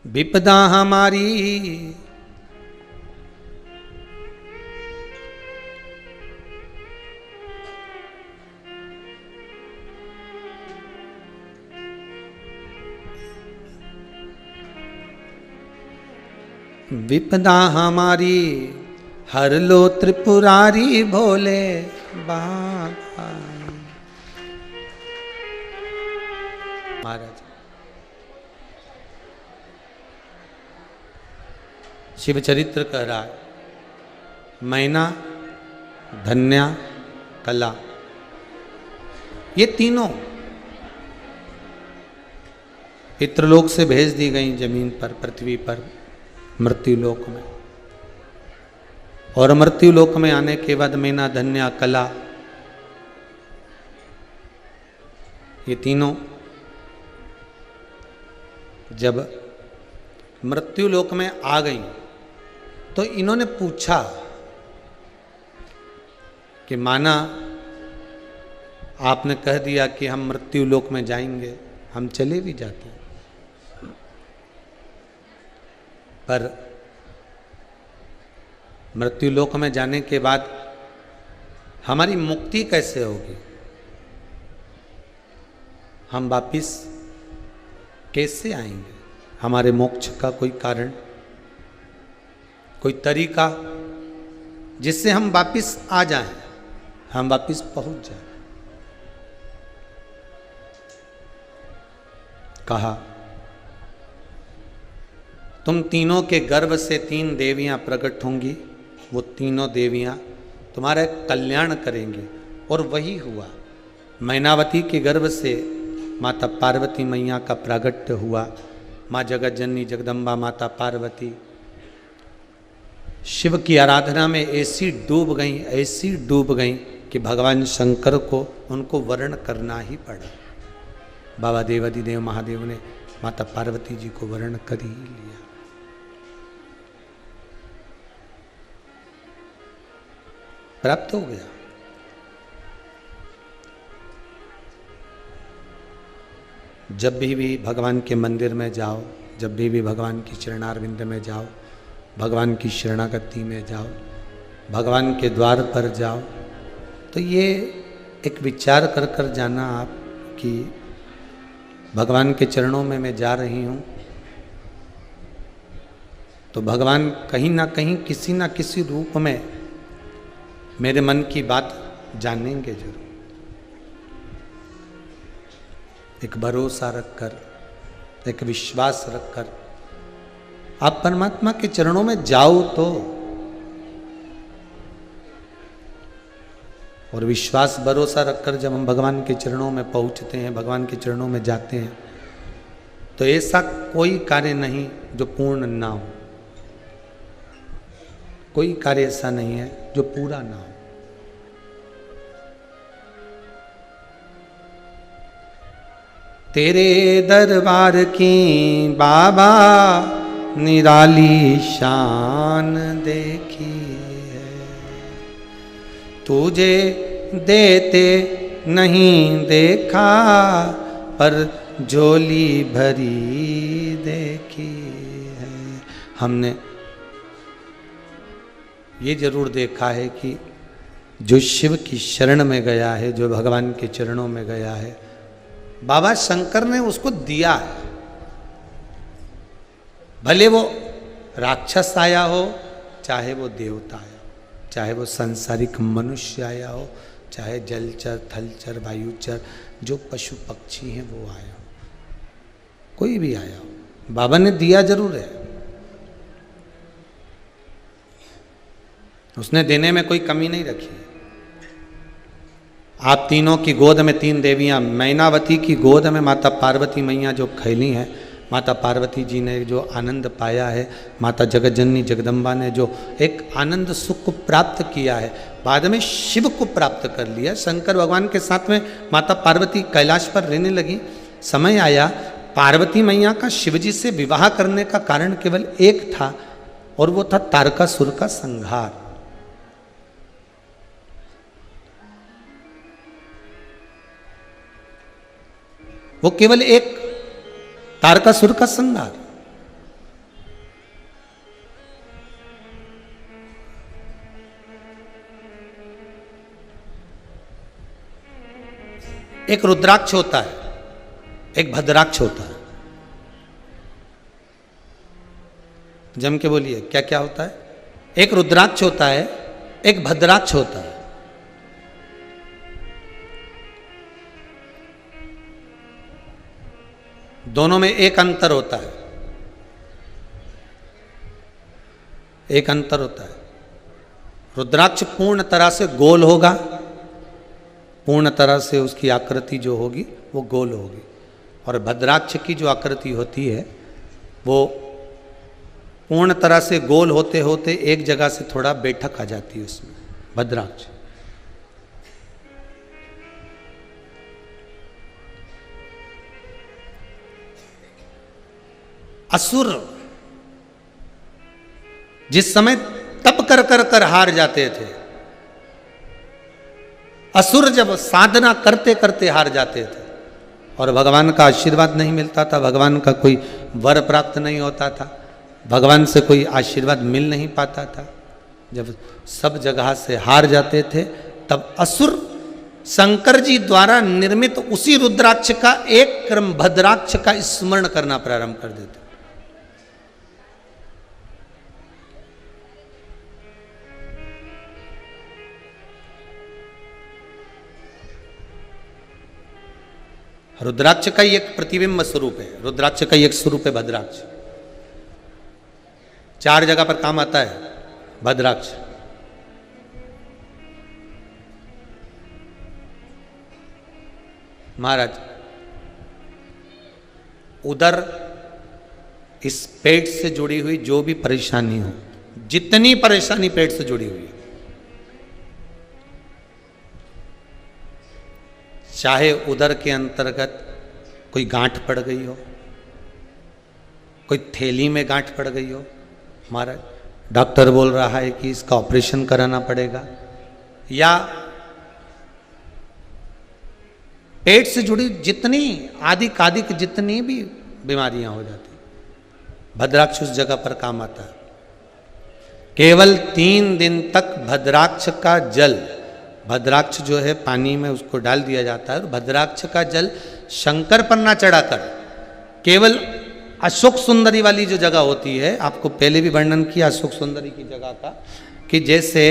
विपदा हमारी विपदा हमारी हर लो त्रिपुरारी भोले बाबा। महाराज शिव चरित्र कह रहा है, मैना, धन्या, कला, ये तीनों पितृलोक से भेज दी गई जमीन पर, पृथ्वी पर, मृत्युलोक में। और मृत्युलोक में आने के बाद मैना, धन्या, कला, ये तीनों जब मृत्युलोक में आ गई तो इन्होंने पूछा कि माना आपने कह दिया कि हम मृत्युलोक में जाएंगे, हम चले भी जाते हैं, पर मृत्युलोक में जाने के बाद हमारी मुक्ति कैसे होगी? हम वापिस कैसे आएंगे? हमारे मोक्ष का कोई कारण, कोई तरीका जिससे हम वापिस आ जाएं, हम वापिस पहुंच जाएं? कहा तुम तीनों के गर्भ से 3 देवियां प्रकट होंगी, वो तीनों देवियां तुम्हारा कल्याण करेंगी। और वही हुआ। मैनावती के गर्भ से माता पार्वती मैया का प्रागट्य हुआ। माँ जगत जननी जगदम्बा माता पार्वती शिव की आराधना में ऐसी डूब गई कि भगवान शंकर को उनको वर्ण करना ही पड़ा। बाबा देवाधिदेव महादेव ने माता पार्वती जी को वर्ण कर ही लिया। प्राप्त हो गया। जब भी भगवान के मंदिर में जाओ, जब भी भगवान की चरणारविंद में जाओ, भगवान की शरणागति में जाओ, भगवान के द्वार पर जाओ, तो ये एक विचार कर कर जाना आप कि भगवान के चरणों में मैं जा रही हूँ, तो भगवान कहीं ना कहीं किसी ना किसी रूप में मेरे मन की बात जानेंगे जरूर। एक भरोसा रखकर, एक विश्वास रखकर आप परमात्मा के चरणों में जाओ तो, और विश्वास भरोसा रखकर जब हम भगवान के चरणों में पहुंचते हैं, भगवान के चरणों में जाते हैं, तो ऐसा कोई कार्य नहीं जो पूर्ण ना हो। कोई कार्य ऐसा नहीं है जो पूरा ना हो। तेरे दरबार की बाबा निराली शान देखी है, तुझे देते नहीं देखा पर झोली भरी देखी है। हमने ये जरूर देखा है कि जो शिव की शरण में गया है, जो भगवान के चरणों में गया है, बाबा शंकर ने उसको दिया है। भले वो राक्षस आया हो, चाहे वो देवता आया हो, चाहे वो सांसारिक मनुष्य आया हो, चाहे जलचर, थलचर, वायुचर, जो पशु पक्षी हैं वो आया हो, कोई भी आया हो, बाबा ने दिया जरूर है। उसने देने में कोई कमी नहीं रखी। आप तीनों की गोद में तीन देवियां, मैनावती की गोद में माता पार्वती मैया जो खैली हैं, माता पार्वती जी ने जो आनंद पाया है, माता जगतजननी जगदम्बा ने जो एक आनंद सुख को प्राप्त किया है, बाद में शिव को प्राप्त कर लिया। शंकर भगवान के साथ में माता पार्वती कैलाश पर रहने लगी। समय आया, पार्वती मैया का शिवजी से विवाह करने का कारण केवल एक था, और वो था तारकासुर का संहार। वो केवल एक तारकासुर का संहार। एक रुद्राक्ष होता है, एक भद्राक्ष होता है। जम के बोलिए, क्या क्या होता है? एक रुद्राक्ष होता है, एक भद्राक्ष होता है। दोनों में एक अंतर होता है, एक अंतर होता है। रुद्राक्ष पूर्ण तरह से गोल होगा, पूर्ण तरह से उसकी आकृति जो होगी वो गोल होगी, और भद्राक्ष की जो आकृति होती है वो पूर्ण तरह से गोल होते होते एक जगह से थोड़ा बैठक आ जाती है उसमें, भद्राक्ष। असुर जिस समय तप कर कर कर हार जाते थे, असुर जब साधना करते करते हार जाते थे और भगवान का आशीर्वाद नहीं मिलता था, भगवान का कोई वर प्राप्त नहीं होता था, भगवान से कोई आशीर्वाद मिल नहीं पाता था, जब सब जगह से हार जाते थे, तब असुर शंकर जी द्वारा निर्मित उसी रुद्राक्ष का एक क्रम भद्राक्ष का स्मरण करना प्रारंभ कर देते। रुद्राक्ष का ही एक प्रतिबिंब स्वरूप है, रुद्राक्ष का ही एक स्वरूप है भद्राक्ष। 4 जगह पर काम आता है भद्राक्ष। महाराज, उधर इस पेट से जुड़ी हुई जो भी परेशानी हो, जितनी परेशानी पेट से जुड़ी हुई है, चाहे उदर के अंतर्गत कोई गांठ पड़ गई हो, कोई थैली में गांठ पड़ गई हो, महाराज डॉक्टर बोल रहा है कि इसका ऑपरेशन कराना पड़ेगा, या पेट से जुड़ी जितनी आदिक जितनी भी बीमारियां हो जाती, भद्राक्ष उस जगह पर काम आता है। केवल 3 दिन तक भद्राक्ष का जल, भद्राक्ष जो है पानी में उसको डाल दिया जाता है और भद्राक्ष का जल शंकर पर ना चढ़ाकर केवल अशोक सुंदरी वाली जो जगह होती है, आपको पहले भी वर्णन किया अशोक सुंदरी की जगह का, कि जैसे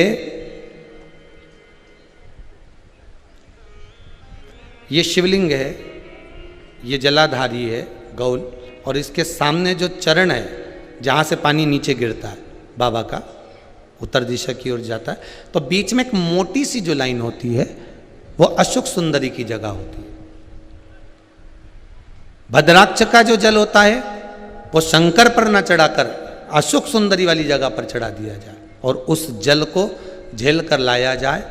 ये शिवलिंग है, ये जलाधारी है गौल, और इसके सामने जो चरण है जहाँ से पानी नीचे गिरता है बाबा का, उत्तर दिशा की ओर जाता है, तो बीच में एक मोटी सी जो लाइन होती है वो अशोक सुंदरी की जगह होती है। भद्राक्ष का जो जल होता है वो शंकर पर न चढ़ाकर अशोक सुंदरी वाली जगह पर चढ़ा दिया जाए और उस जल को झेल कर लाया जाए,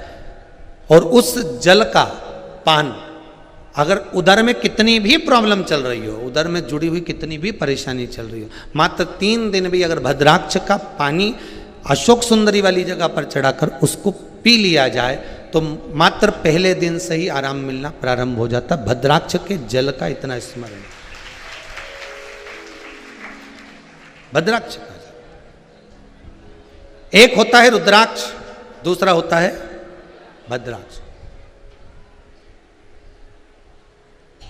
और उस जल का पान, अगर उधर में कितनी भी प्रॉब्लम चल रही हो, उधर में जुड़ी हुई कितनी भी परेशानी चल रही हो, मात्र 3 दिन भी अगर भद्राक्ष का पानी अशोक सुंदरी वाली जगह पर चढ़ाकर उसको पी लिया जाए तो मात्र पहले दिन से ही आराम मिलना प्रारंभ हो जाता। भद्राक्ष के जल का इतना स्मरण, भद्राक्ष का जल। एक होता है रुद्राक्ष, दूसरा होता है भद्राक्ष।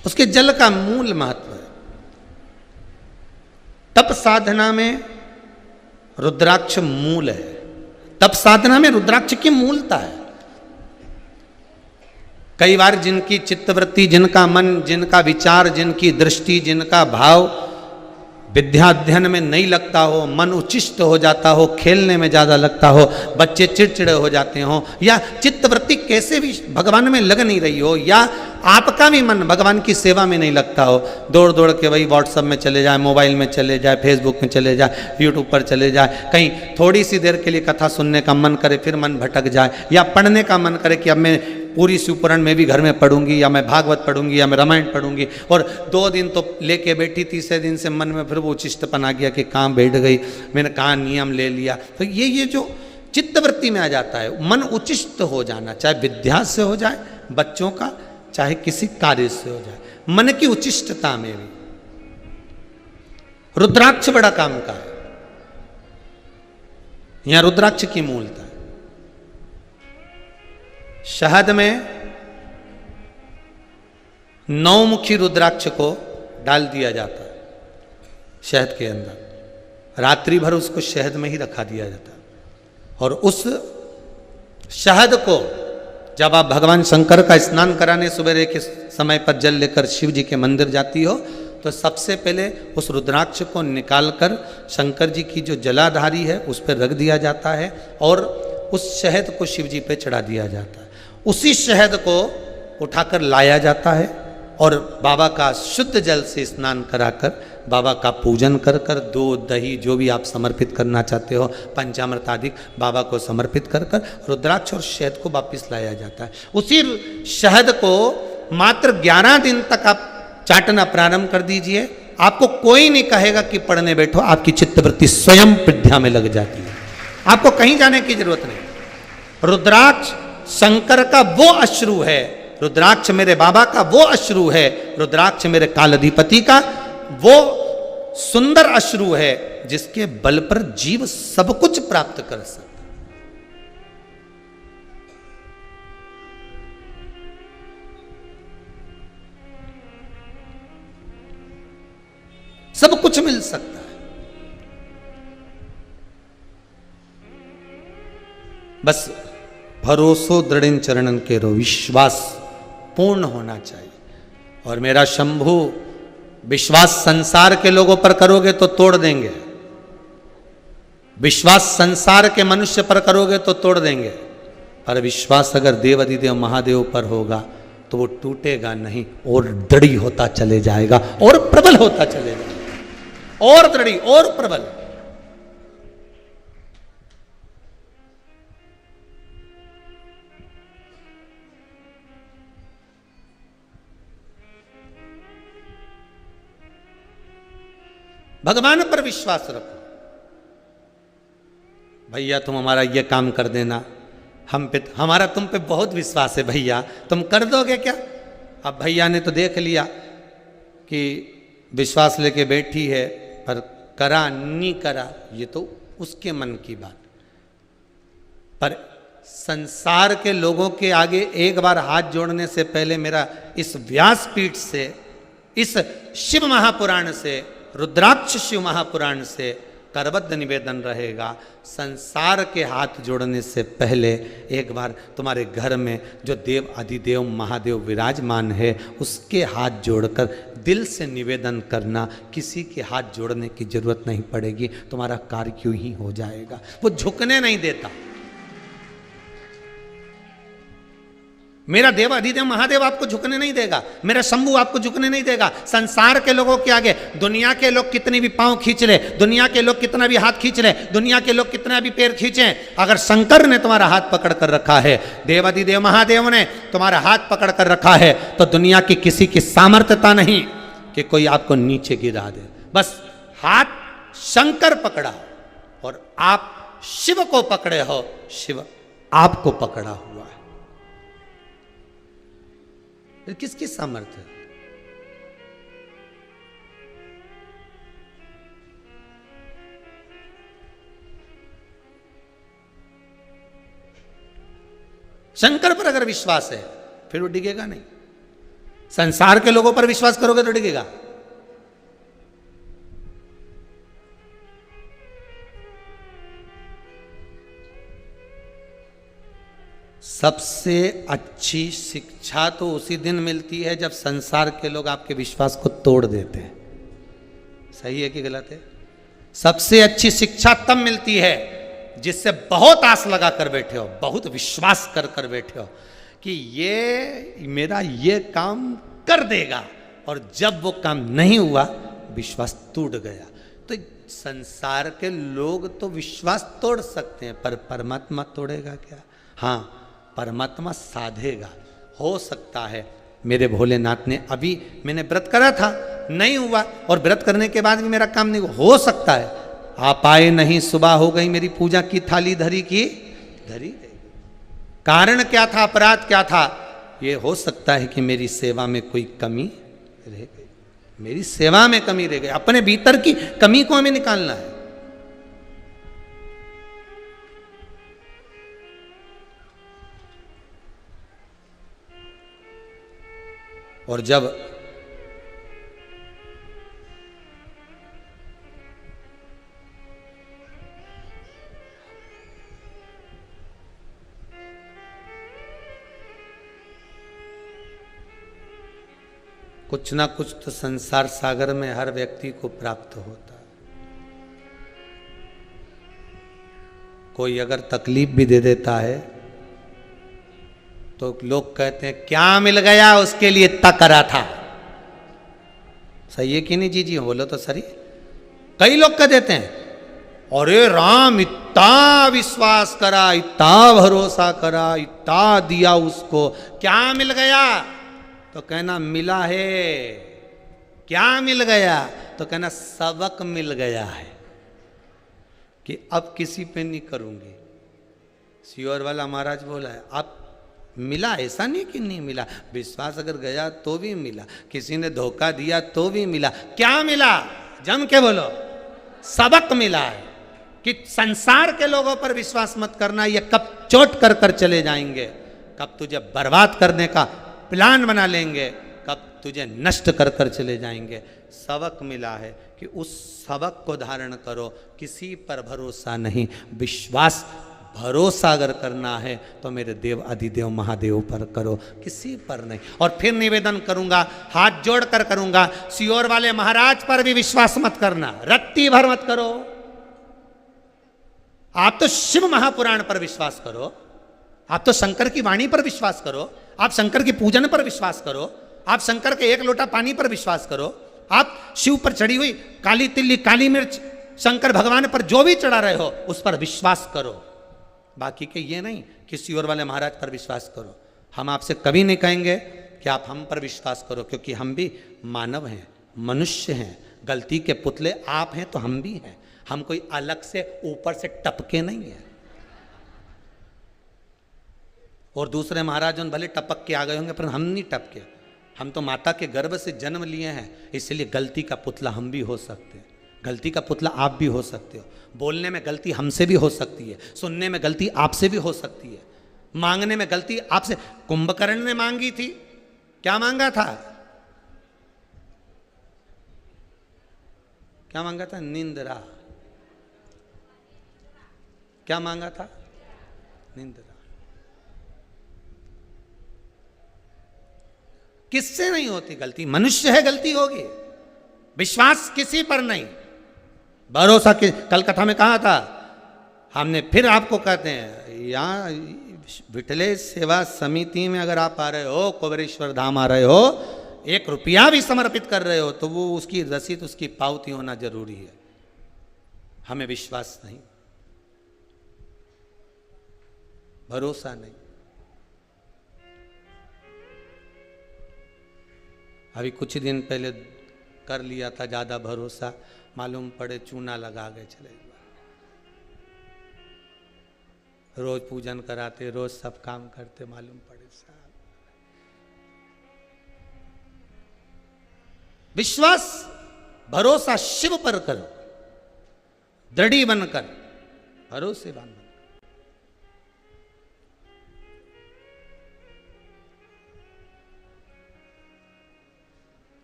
उसके जल का मूल महत्व है। तप साधना में रुद्राक्ष मूल है, तप साधना में रुद्राक्ष की मूलता है। कई बार जिनकी चित्तवृत्ति, जिनका मन, जिनका विचार, जिनकी दृष्टि, जिनका भाव विद्या अध्ययन में नहीं लगता हो, मन उच्चिष्ट हो जाता हो, खेलने में ज़्यादा लगता हो, बच्चे चिड़चिड़े हो जाते हो, या चित्तवृत्ति कैसे भी भगवान में लग नहीं रही हो, या आपका भी मन भगवान की सेवा में नहीं लगता हो, दौड़ दौड़ के वही व्हाट्सएप में चले जाए, मोबाइल में चले जाए, फेसबुक में चले जाए, यूट्यूब पर चले जाए, कहीं थोड़ी सी देर के लिए कथा सुनने का मन करे फिर मन भटक जाए, या पढ़ने का मन करे कि अब मैं पूरी शिवपुराण में भी घर में पढ़ूंगी, या मैं भागवत पढ़ूंगी, या मैं रामायण पढ़ूंगी, और 2 दिन तो लेके बैठी, तीसरे दिन से मन में फिर वो उचिष्टपन आ गया कि कहाँ बैठ गई, मैंने कहाँ नियम ले लिया। तो ये जो चित्तवृत्ति में आ जाता है, मन उचिष्ट हो जाना, चाहे विद्या से हो जाए बच्चों का, चाहे किसी कार्य से हो जाए, मन की उचिष्टता में भी रुद्राक्ष बड़ा काम का है। यहां रुद्राक्ष की मूलता है। शहद में 9 मुखी रुद्राक्ष को डाल दिया जाता है शहद के अंदर, रात्रि भर उसको शहद में ही रखा दिया जाता है, और उस शहद को जब आप भगवान शंकर का स्नान कराने सवेरे के समय पर जल लेकर शिव जी के मंदिर जाती हो, तो सबसे पहले उस रुद्राक्ष को निकालकर शंकर जी की जो जलाधारी है उस पर रख दिया जाता है, और उस शहद को शिव जी पे चढ़ा दिया जाता है। उसी शहद को उठाकर लाया जाता है और बाबा का शुद्ध जल से स्नान कराकर, बाबा का पूजन कर कर, दूध दही जो भी आप समर्पित करना चाहते हो, पंचामृत आदि बाबा को समर्पित कर कर रुद्राक्ष और शहद को वापिस लाया जाता है। उसी शहद को मात्र 11 दिन तक आप चाटना प्रारंभ कर दीजिए, आपको कोई नहीं कहेगा कि पढ़ने बैठो, आपकी चित्तवृत्ति स्वयं विद्या में लग जाती है, आपको कहीं जाने की जरूरत नहीं। रुद्राक्ष शंकर का वो अश्रु है, रुद्राक्ष मेरे बाबा का वो अश्रु है, रुद्राक्ष मेरे कालाधिपति का वो सुंदर अश्रु है जिसके बल पर जीव सब कुछ प्राप्त कर सकता। सब कुछ मिल सकता है, बस भरोसो दृढ़ चरणन के रो, विश्वास पूर्ण होना चाहिए। और मेरा शंभु विश्वास संसार के लोगों पर करोगे तो तोड़ देंगे, विश्वास संसार के मनुष्य पर करोगे तो तोड़ देंगे, पर विश्वास अगर देव अधिदेव महादेव पर होगा तो वो टूटेगा नहीं और दृढ़ होता चले जाएगा और प्रबल होता चले जाएगा, और दृढ़ और प्रबल। भगवान पर विश्वास रखो, भैया तुम हमारा ये काम कर देना, हमारा तुम पे बहुत विश्वास है भैया, तुम कर दोगे क्या? अब भैया ने तो देख लिया कि विश्वास लेके बैठी है पर करा नहीं करा ये तो उसके मन की बात, पर संसार के लोगों के आगे एक बार हाथ जोड़ने से पहले मेरा इस व्यासपीठ से, इस शिव महापुराण से, रुद्राक्ष शिव महापुराण से करबद्ध निवेदन रहेगा, संसार के हाथ जोड़ने से पहले एक बार तुम्हारे घर में जो देव अधिदेव महादेव विराजमान है उसके हाथ जोड़कर दिल से निवेदन करना, किसी के हाथ जोड़ने की जरूरत नहीं पड़ेगी, तुम्हारा कार्य क्यों ही हो जाएगा। वो झुकने नहीं देता। मेरा देव अधिदेव महादेव आपको झुकने नहीं देगा, मेरा शंभू आपको झुकने नहीं देगा। संसार के लोगों के आगे दुनिया के लोग कितनी भी पांव खींच ले, दुनिया के लोग कितना भी हाथ खींच ले, दुनिया के लोग कितना भी पैर खींचे, अगर शंकर ने तुम्हारा हाथ पकड़ कर रखा है, देव अधिदेव महादेव ने तुम्हारा हाथ पकड़ कर रखा है, तो दुनिया की किसी की सामर्थ्यता नहीं कि कोई आपको नीचे गिरा दे। बस हाथ शंकर पकड़ा और आप शिव को पकड़े हो, शिव आपको पकड़ा हुआ है। किसकी सामर्थ्य? शंकर पर अगर विश्वास है फिर वो डिगेगा नहीं। संसार के लोगों पर विश्वास करोगे तो डिगेगा। सबसे अच्छी शिक्षा तो उसी दिन मिलती है जब संसार के लोग आपके विश्वास को तोड़ देते हैं। सही है कि गलत है? सबसे अच्छी शिक्षा तब मिलती है जिससे बहुत आस लगा कर बैठे हो, बहुत विश्वास कर कर बैठे हो कि ये मेरा ये काम कर देगा, और जब वो काम नहीं हुआ विश्वास टूट गया। तो संसार के लोग तो विश्वास तोड़ सकते हैं, पर परमात्मा तोड़ेगा क्या? हाँ, परमात्मा साधेगा। हो सकता है मेरे भोलेनाथ ने, अभी मैंने व्रत करा था नहीं हुआ, और व्रत करने के बाद भी मेरा काम नहीं हुआ, हो सकता है आप आए नहीं, सुबह हो गई, मेरी पूजा की थाली धरी की धरी गई। कारण क्या था, अपराध क्या था? ये हो सकता है कि मेरी सेवा में कोई कमी रह गई, मेरी सेवा में कमी रह गई। अपने भीतर की कमी को हमें निकालना है। और जब कुछ ना कुछ तो संसार सागर में हर व्यक्ति को प्राप्त होता है। कोई अगर तकलीफ भी दे देता है तो लोग कहते हैं क्या मिल गया उसके लिए इतना करा था। सही है कि नहीं? जी जी बोलो तो सही। कई लोग कह देते हैं अरे राम इतना विश्वास करा, इतना भरोसा करा, इतना दिया उसको, क्या मिल गया? तो कहना मिला है। क्या मिल गया? तो कहना सबक मिल गया है कि अब किसी पे नहीं करूंगी। सियोर वाला महाराज बोला है अब मिला, ऐसा नहीं कि नहीं मिला, विश्वास अगर गया तो भी मिला, किसी ने धोखा दिया तो भी मिला। क्या मिला? जम के बोलो। सबक मिला है कि संसार के लोगों पर विश्वास मत करना, ये कब चोट कर कर चले जाएंगे, कब तुझे बर्बाद करने का प्लान बना लेंगे, कब तुझे नष्ट कर कर चले जाएंगे। सबक मिला है कि उस सबक को धारण करो। किसी पर भरोसा नहीं, विश्वास भरोसा अगर करना है तो मेरे देव अधिदेव महादेव पर करो, किसी पर नहीं। और फिर निवेदन करूंगा, हाथ जोड़ कर करूंगा, सियोर वाले महाराज पर भी विश्वास मत करना, रत्ती भर मत करो। आप तो शिव महापुराण पर विश्वास करो, आप तो शंकर की वाणी पर विश्वास करो, आप शंकर की पूजन पर विश्वास करो, आप शंकर के एक लोटा पानी पर विश्वास करो, आप शिव पर चढ़ी हुई काली तिल्ली काली मिर्च शंकर भगवान पर जो भी चढ़ा रहे हो उस पर विश्वास करो। बाकी के ये नहीं कि सियोर वाले महाराज पर विश्वास करो। हम आपसे कभी नहीं कहेंगे कि आप हम पर विश्वास करो, क्योंकि हम भी मानव हैं, मनुष्य हैं, गलती के पुतले आप हैं तो हम भी हैं। हम कोई अलग से ऊपर से टपके नहीं है। और दूसरे महाराज उन भले टपक के आ गए होंगे पर हम नहीं टपके। हम तो माता के गर्भ से जन्म लिए हैं, इसलिए गलती का पुतला हम भी हो सकते हैं। गलती का पुतला आप भी हो सकते हो। बोलने में गलती हमसे भी हो सकती है, सुनने में गलती आपसे भी हो सकती है, मांगने में गलती आपसे। कुंभकर्ण ने मांगी थी, क्या मांगा था? क्या मांगा था? निंद्रा। क्या मांगा था? निंद्रा। किससे नहीं होती गलती? मनुष्य है, गलती होगी। विश्वास किसी पर नहीं, भरोसा कि कल कथा में कहा था हमने, फिर आपको कहते हैं यहां विठले सेवा समिति में अगर आप आ रहे हो, कुबेरेश्वर धाम आ रहे हो, 1 रुपया भी समर्पित कर रहे हो तो वो उसकी रसीद, उसकी पावती होना जरूरी है। हमें विश्वास नहीं, भरोसा नहीं। अभी कुछ दिन पहले कर लिया था ज्यादा भरोसा, मालूम पड़े चूना लगा गए चले। रोज पूजन कराते, रोज सब काम करते, मालूम पड़े साहब। विश्वास भरोसा शिव पर करो, दृढ़ी बनकर, भरोसेवान बनकर।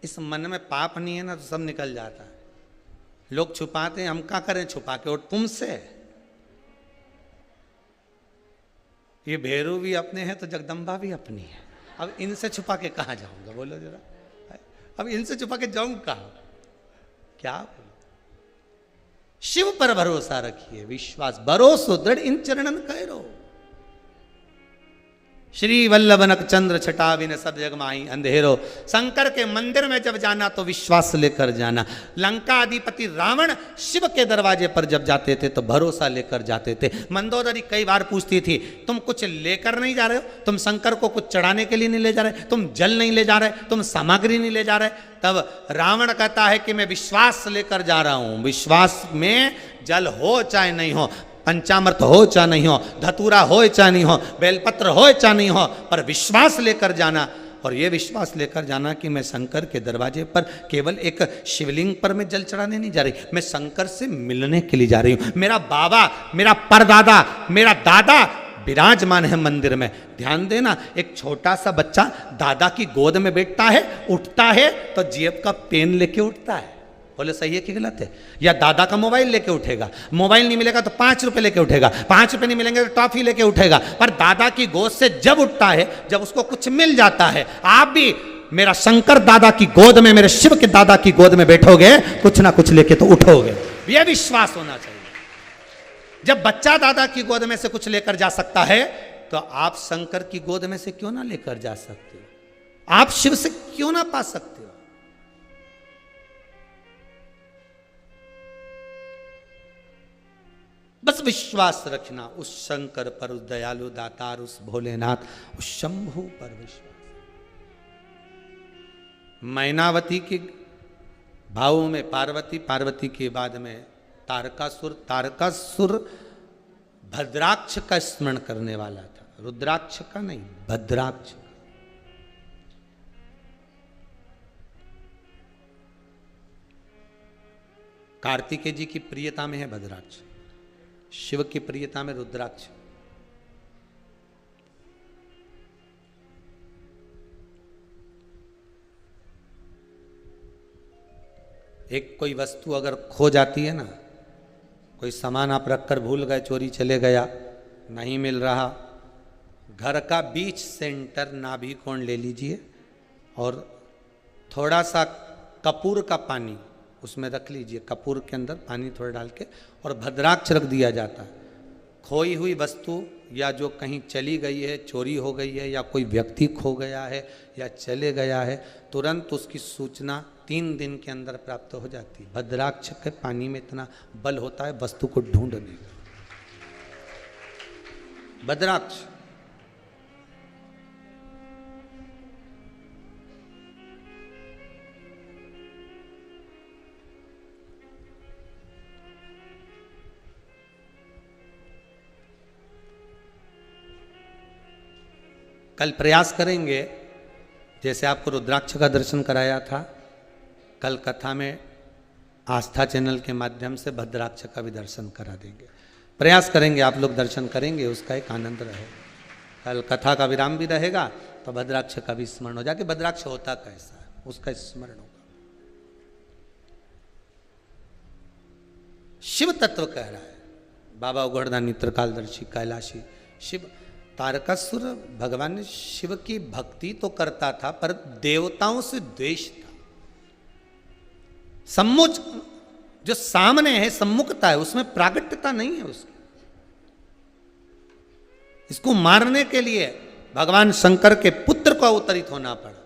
इस मन में पाप नहीं है ना तो सब निकल जाता है। लोग छुपाते हैं, हम क्या करें छुपा के? और तुमसे ये भैरू भी अपने हैं तो जगदम्बा भी अपनी है। अब इनसे छुपा के कहाँ जाऊंगा, बोलो जरा। अब इनसे छुपा के जाऊं कहाँ? क्या बोलो? शिव पर भरोसा रखिए, विश्वास भरोसो दृढ़ इन चरणन करो। श्री वल्लभनक चंद्र छटा बिन सब जग माही अंधेरो। शंकर के मंदिर में जब जाना तो विश्वास लेकर जाना। लंका अधिपति रावण शिव के दरवाजे पर जब जाते थे तो भरोसा लेकर जाते थे। मंदोदरी कई बार पूछती थी, तुम कुछ लेकर नहीं जा रहे हो? तुम शंकर को कुछ चढ़ाने के लिए नहीं ले जा रहे? तुम जल नहीं ले जा रहे? तुम सामग्री नहीं ले जा रहे? तब रावण कहता है कि मैं विश्वास लेकर जा रहा हूं। विश्वास में जल हो चाहे नहीं हो, पंचामृत हो चाहे नहीं हो, धतूरा हो चाहे नहीं हो, बेलपत्र हो चाहे नहीं हो, पर विश्वास लेकर जाना। और ये विश्वास लेकर जाना कि मैं शंकर के दरवाजे पर केवल एक शिवलिंग पर मैं जल चढ़ाने नहीं जा रही, मैं शंकर से मिलने के लिए जा रही हूँ। मेरा बाबा, मेरा परदादा, मेरा दादा विराजमान है मंदिर में। ध्यान देना, एक छोटा सा बच्चा दादा की गोद में बैठता है, उठता है तो जेब का पेन लेके उठता है। बोले सही है कि गलत है? या दादा का मोबाइल लेके उठेगा, मोबाइल नहीं मिलेगा तो 5 रुपए लेके उठेगा, 5 रुपए नहीं मिलेंगे तो टॉफी लेके उठेगा। पर दादा की गोद से जब उठता है, जब उसको कुछ मिल जाता है, आप भी मेरा शंकर दादा की गोद में, मेरे शिव के दादा की गोद में बैठोगे, कुछ ना कुछ लेके तो उठोगे। यह विश्वास होना चाहिए। जब बच्चा दादा की गोद में से कुछ लेकर जा सकता है तो आप शंकर की गोद में से क्यों ना लेकर जा सकते हो? आप शिव से क्यों ना पा सकते हो? बस विश्वास रखना उस शंकर पर, उस दयालु दातार, उस भोलेनाथ, उस शंभु पर विश्वास। मैनावती के भावों में पार्वती, पार्वती के बाद में तारकासुर, तारकासुर भद्राक्ष का स्मरण करने वाला था, रुद्राक्ष का नहीं, भद्राक्ष। कार्तिकेय जी की प्रियता में है भद्राक्ष, शिव की प्रियता में रुद्राक्ष। एक कोई वस्तु अगर खो जाती है ना, कोई सामान आप रखकर भूल गए, चोरी चले गया, नहीं मिल रहा, घर का बीच सेंटर नाभि कोण ले लीजिए और थोड़ा सा कपूर का पानी उसमें रख लीजिए, कपूर के अंदर पानी थोड़ा डाल के, और भद्राक्ष रख दिया जाता है। खोई हुई वस्तु या जो कहीं चली गई है, चोरी हो गई है, या कोई व्यक्ति खो गया है या चले गया है, तुरंत उसकी सूचना 3 दिन के अंदर प्राप्त हो जाती है। भद्राक्ष के पानी में इतना बल होता है वस्तु को ढूंढने का। भद्राक्ष कल प्रयास करेंगे, जैसे आपको रुद्राक्ष का दर्शन कराया था, कल कथा में आस्था चैनल के माध्यम से भद्राक्ष का भी दर्शन करा देंगे। प्रयास करेंगे, आप लोग दर्शन करेंगे, उसका एक आनंद रहेगा। कल कथा का विराम भी रहेगा तो भद्राक्ष का भी स्मरण हो जाए, भद्राक्ष होता कैसा है उसका स्मरण होगा। शिव तत्व कह रहा है बाबा उघड़दानी त्रिकालदर्शी कैलाशी शिव। तारकासुर भगवान शिव की भक्ति तो करता था पर देवताओं से द्वेष था। सम्मुच जो सामने है, सम्मुखता है, उसमें प्रागट्यता नहीं है उसकी। इसको मारने के लिए भगवान शंकर के पुत्र को अवतरित होना पड़ा।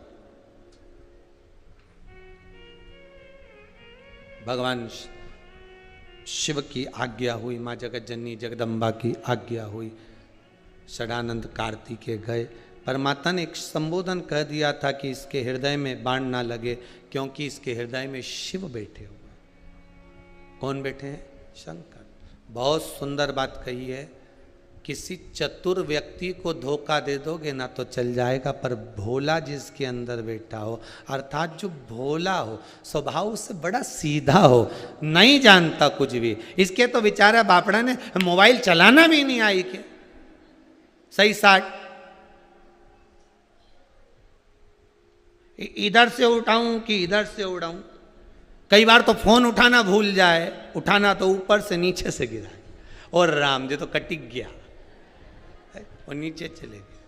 भगवान शिव की आज्ञा हुई, मां जगत जननी जगदम्बा की आज्ञा हुई, षडानंद कार्तिकेय गए। परमात्मा ने एक संबोधन कह दिया था कि इसके हृदय में बाण ना लगे, क्योंकि इसके हृदय में शिव बैठे हुए। कौन बैठे हैं? शंकर। बहुत सुंदर बात कही है, किसी चतुर व्यक्ति को धोखा दे दोगे ना तो चल जाएगा, पर भोला जिसके अंदर बैठा हो, अर्थात जो भोला हो, स्वभाव से बड़ा सीधा हो, नहीं जानता कुछ भी। इसके तो बेचारा बापड़ा ने मोबाइल चलाना भी नहीं आई के सही साठ, इधर से उठाऊं कि इधर से उड़ाऊं। कई बार तो फोन उठाना भूल जाए, उठाना तो ऊपर से नीचे से गिरा, और राम जी तो कटिक गया और नीचे चले गए।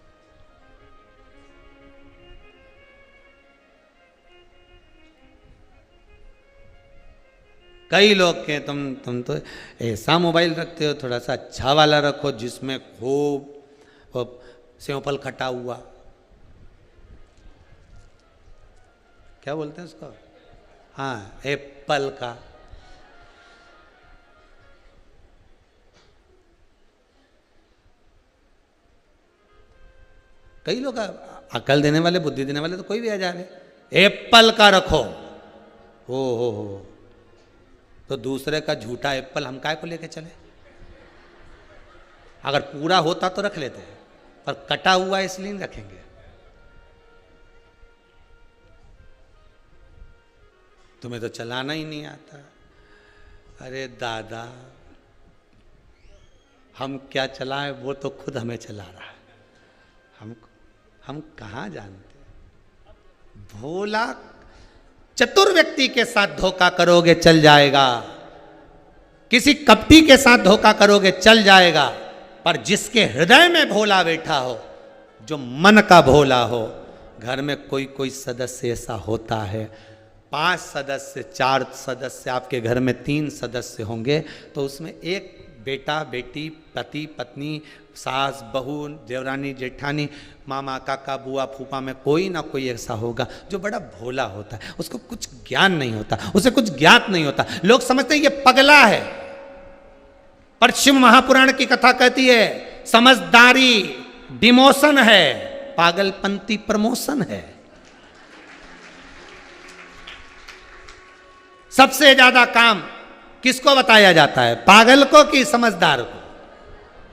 कई लोग के तुम तो ऐसा मोबाइल रखते हो, थोड़ा सा अच्छा वाला रखो जिसमें खूब सेवफल खटा हुआ, क्या बोलते हैं उसको, हाँ एप्पल का। कई लोग अकल देने वाले, बुद्धि देने वाले तो कोई भी आ जा रहे, एप्पल का रखो। हो तो दूसरे का झूठा एप्पल हम काय को लेके चले? अगर पूरा होता तो रख लेते हैं, पर कटा हुआ इसलिए नहीं रखेंगे। तुम्हें तो चलाना ही नहीं आता। अरे दादा, हम क्या चलाएं, वो तो खुद हमें चला रहा है, हम कहाँ जानते। भोला चतुर व्यक्ति के साथ धोखा करोगे चल जाएगा, किसी कपटी के साथ धोखा करोगे चल जाएगा, पर जिसके हृदय में भोला बैठा हो, जो मन का भोला हो। घर में कोई कोई सदस्य ऐसा होता है, 5 सदस्य 4 सदस्य, आपके घर में 3 सदस्य होंगे तो उसमें एक बेटा बेटी, पति पत्नी, सास बहू, देवरानी जेठानी, मामा काका बुआ फूफा में कोई ना कोई ऐसा होगा जो बड़ा भोला होता है। उसको कुछ ज्ञान नहीं होता, उसे कुछ ज्ञात नहीं होता। लोग समझते हैं ये पगला है, पर शिव महापुराण की कथा कहती है समझदारी डिमोशन है, पागलपंती प्रमोशन है। सबसे ज्यादा काम किसको बताया जाता है, पागल को कि समझदार को?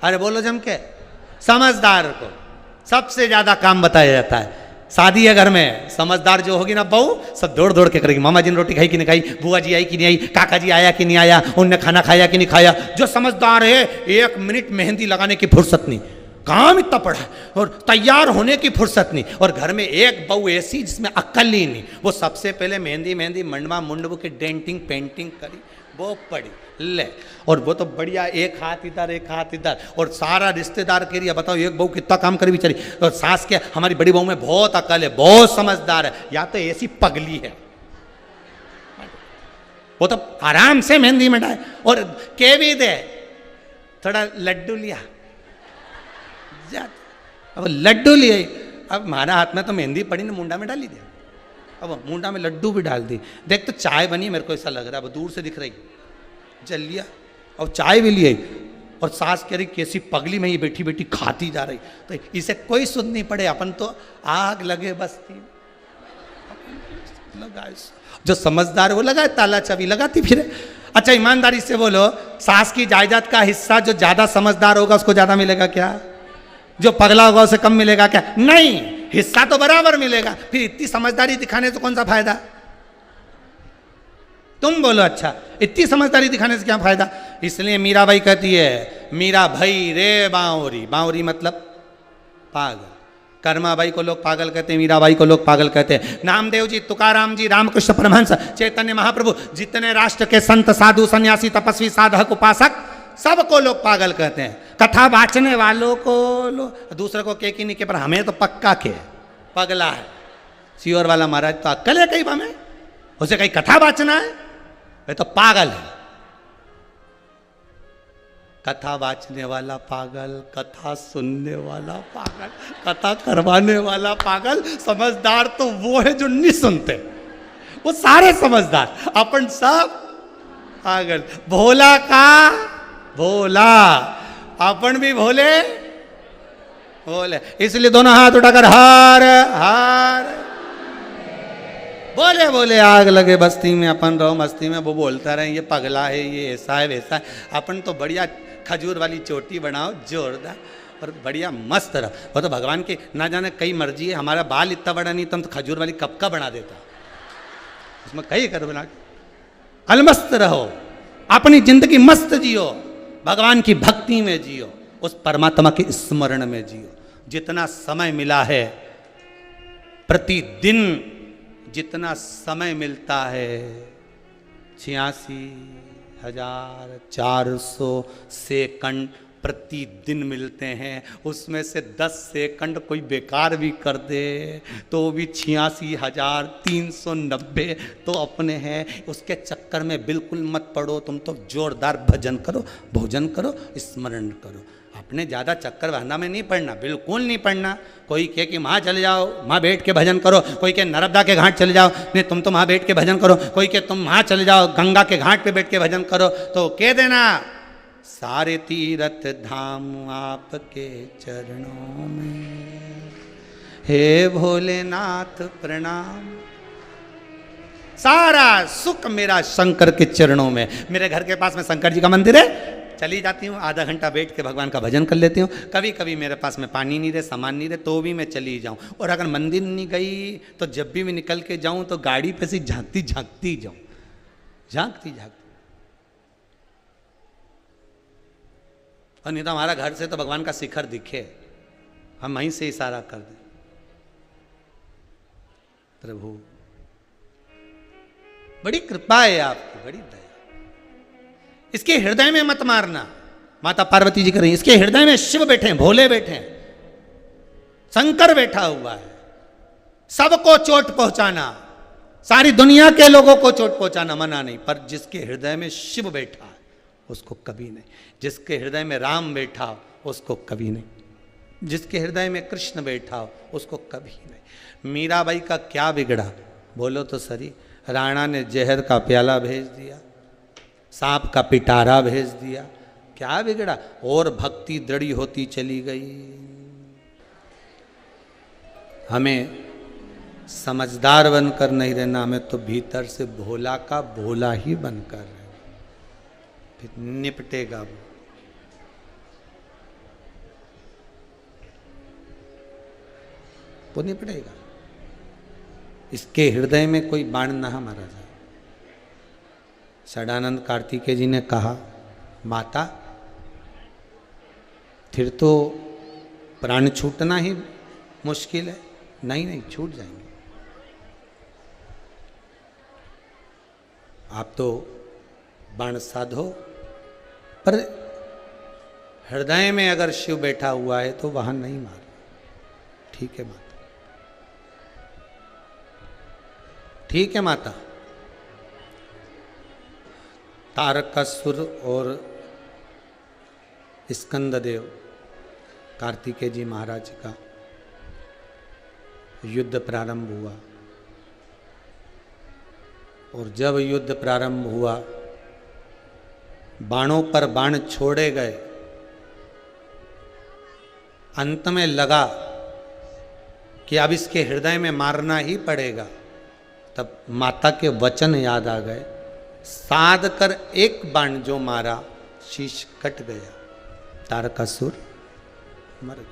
अरे बोलो जम के, समझदार को सबसे ज्यादा काम बताया जाता है। शादी है घर में, समझदार जो होगी ना बहू, सब दौड़ दौड़ के करेगी। मामा जी ने रोटी खाई कि नहीं खाई, बुआ जी आई कि नहीं आई, काका जी आया कि नहीं आया, उनने खाना खाया कि नहीं खाया। जो समझदार है 1 मिनट मेहंदी लगाने की फुर्सत नहीं, काम इतना पड़ा है, और तैयार होने की फुर्सत नहीं। और घर में एक बहू ऐसी जिसमें अक्ल ही नहीं, वो सबसे पहले मेहंदी मंडवा मुंडबू की डेंटिंग पेंटिंग करी, वो पड़ी ले, और वो तो बढ़िया एक हाथ इधर एक हाथ इधर, और सारा रिश्तेदार के लिए बताओ एक बहू कितना काम करी बेचारी। और सास के हमारी बड़ी बहू में बहुत अकल है, बहुत समझदार है, या तो ऐसी पगली है, वो तो आराम से मेहंदी में डाले। और के भी दे थोड़ा लड्डू लिया, अब लड्डू लिए, अब हमारा हाथ में तो मेहंदी पड़ी ना, मुंडा में डाली दे, अब मुंडा में लड्डू भी डाल दी। देख तो चाय बनी, मेरे को ऐसा लग रहा है, अब दूर से दिख रही, जल लिया और चाय भी लिए, और सास कह रही कैसी पगली में ये बैठी बैठी खाती जा रही। तो इसे कोई सुन नहीं पड़े, अपन तो आग लगे बस्ती लगा। जो समझदार वो लगाए ताला चाबी लगाती फिरे। अच्छा ईमानदारी से बोलो, सास की जायदाद का हिस्सा जो ज्यादा समझदार होगा उसको ज्यादा मिलेगा क्या? जो पगला होगा उसे कम मिलेगा क्या? नहीं, हिस्सा तो बराबर मिलेगा। फिर इतनी समझदारी दिखाने से कौन सा फायदा? तुम बोलो अच्छा, इतनी समझदारी दिखाने से क्या फायदा। इसलिए मीराबाई कहती है, मीरा भाई रे बांवरी, बांवरी मतलब पागल। कर्माबाई को लोग पागल कहते हैं, मीराबाई को लोग पागल कहते हैं। नामदेव जी, तुकाराम जी, रामकृष्ण परमहंस, चैतन्य महाप्रभु, जितने राष्ट्र के संत साधु सन्यासी तपस्वी साधक उपासक, सबको लोग पागल कहते हैं। कथा बांचने वालों को दूसरे को के नहीं के, पर हमें तो पक्का के पगला है। सियोर वाला महाराज तो अक्कल है कहीं हमें, उसे कहीं कथा बांचना है, वे तो पागल है। कथा बांचने वाला पागल, कथा सुनने वाला पागल, कथा करवाने वाला पागल। समझदार तो वो है जो नहीं सुनते, वो सारे समझदार, अपन सब पागल। भोला का भोला, अपन भी भोले भोले। इसलिए दोनों हाथ उठाकर हार हार बोले बोले, आग लगे बस्ती में, अपन रहो मस्ती में। वो बोलता रहे ये पगला है, ये ऐसा है वैसा है। अपन तो बढ़िया खजूर वाली चोटी बनाओ जोरदार और बढ़िया मस्त रहो। वो तो भगवान की ना जाने कई मर्जी है। हमारा बाल इतना बड़ा नहीं, तुम तो खजूर वाली कब का बना देता, उसमें कई कर बना। अलमस्त रहो, अपनी जिंदगी मस्त जियो, भगवान की भक्ति में जियो, उस परमात्मा के स्मरण में जियो। जितना समय मिला है, प्रतिदिन जितना समय मिलता है, 86,400 सेकंड प्रतिदिन मिलते हैं। उसमें से 10 सेकंड कोई बेकार भी कर दे तो भी 86,390 तो अपने हैं। उसके चक्कर में बिल्कुल मत पड़ो। तुम तो जोरदार भजन करो, भोजन करो, स्मरण करो। अपने ज़्यादा चक्कर बहाना में नहीं पड़ना, बिल्कुल नहीं पड़ना। कोई कहे कि वहाँ चले जाओ, वहाँ बैठ के भजन करो। कोई कहे नर्मदा के घाट चले जाओ, नहीं तुम तो वहाँ बैठ के भजन करो। कोई कहे तुम वहाँ चले जाओ, गंगा के घाट पे बैठ के भजन करो। तो कह देना सारे तीर्थ धाम आपके चरणों में, हे भोलेनाथ प्रणाम। सारा सुख मेरा शंकर के चरणों में। मेरे घर के पास में शंकर जी का मंदिर है, चली जाती हूँ, आधा घंटा बैठ के भगवान का भजन कर लेती हूँ। कभी कभी मेरे पास में पानी नहीं रहे, सामान नहीं रहे, तो भी मैं चली जाऊँ। और अगर मंदिर नहीं गई तो जब भी मैं निकल के जाऊँ तो गाड़ी पे से झांकती झांकती जाऊँ, झांकती झांकती। और नहीं तो हमारा घर से तो भगवान का शिखर दिखे, हम वहीं से इशारा कर दें, प्रभु बड़ी कृपा है आपकी, बड़ी दया। इसके हृदय में मत मारना। माता पार्वती जी कर रही हैं, इसके हृदय में शिव बैठे हैं, भोले बैठे हैं, शंकर बैठा हुआ है। सबको चोट पहुंचाना, सारी दुनिया के लोगों को चोट पहुंचाना मना नहीं, पर जिसके हृदय में शिव बैठा है उसको कभी नहीं। जिसके हृदय में राम बैठा हो उसको कभी नहीं। जिसके हृदय में कृष्ण बैठा हो उसको कभी नहीं। मीराबाई का क्या बिगड़ा, बोलो तो सही। राणा ने जहर का प्याला भेज दिया, सांप का पिटारा भेज दिया, क्या बिगड़ा? और भक्ति दृढ़ होती चली गई। हमें समझदार बनकर नहीं रहना, हमें तो भीतर से भोला का भोला ही बनकर रहना, फिर निपटेगा वो निपटेगा। इसके हृदय में कोई बाण ना मारा जाए। सदानंद कार्तिकेय जी ने कहा, माता फिर तो प्राण छूटना ही मुश्किल है। नहीं नहीं, छूट जाएंगे। आप तो बाण साधो, पर हृदय में अगर शिव बैठा हुआ है तो वहां नहीं मारो। ठीक है माता, ठीक है माता। तारकासुर और स्कंददेव कार्तिकेय जी महाराज का युद्ध प्रारंभ हुआ, और जब युद्ध प्रारंभ हुआ, बाणों पर बाण छोड़े गए। अंत में लगा कि अब इसके हृदय में मारना ही पड़ेगा। तब माता के वचन याद आ गए। साध कर एक बाण जो मारा, शीश कट गया, तारकासुर मर गया।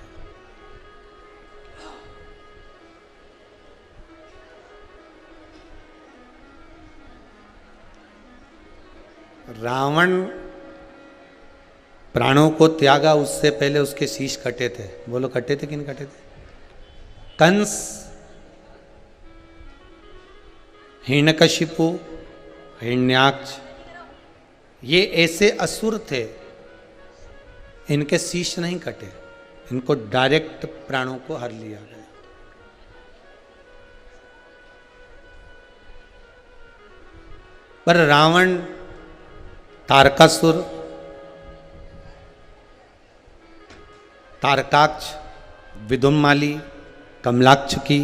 रावण प्राणों को त्यागा, उससे पहले उसके शीश कटे थे। बोलो कटे थे कि नहीं कटे थे? कंस, हिरण्यकशिपु, हिरण्याक्ष, ये ऐसे असुर थे, इनके शीश नहीं कटे, इनको डायरेक्ट प्राणों को हर लिया गया। पर रावण, तारकासुर, तारकाक्ष, विदुम्माली, कमलाक्ष की,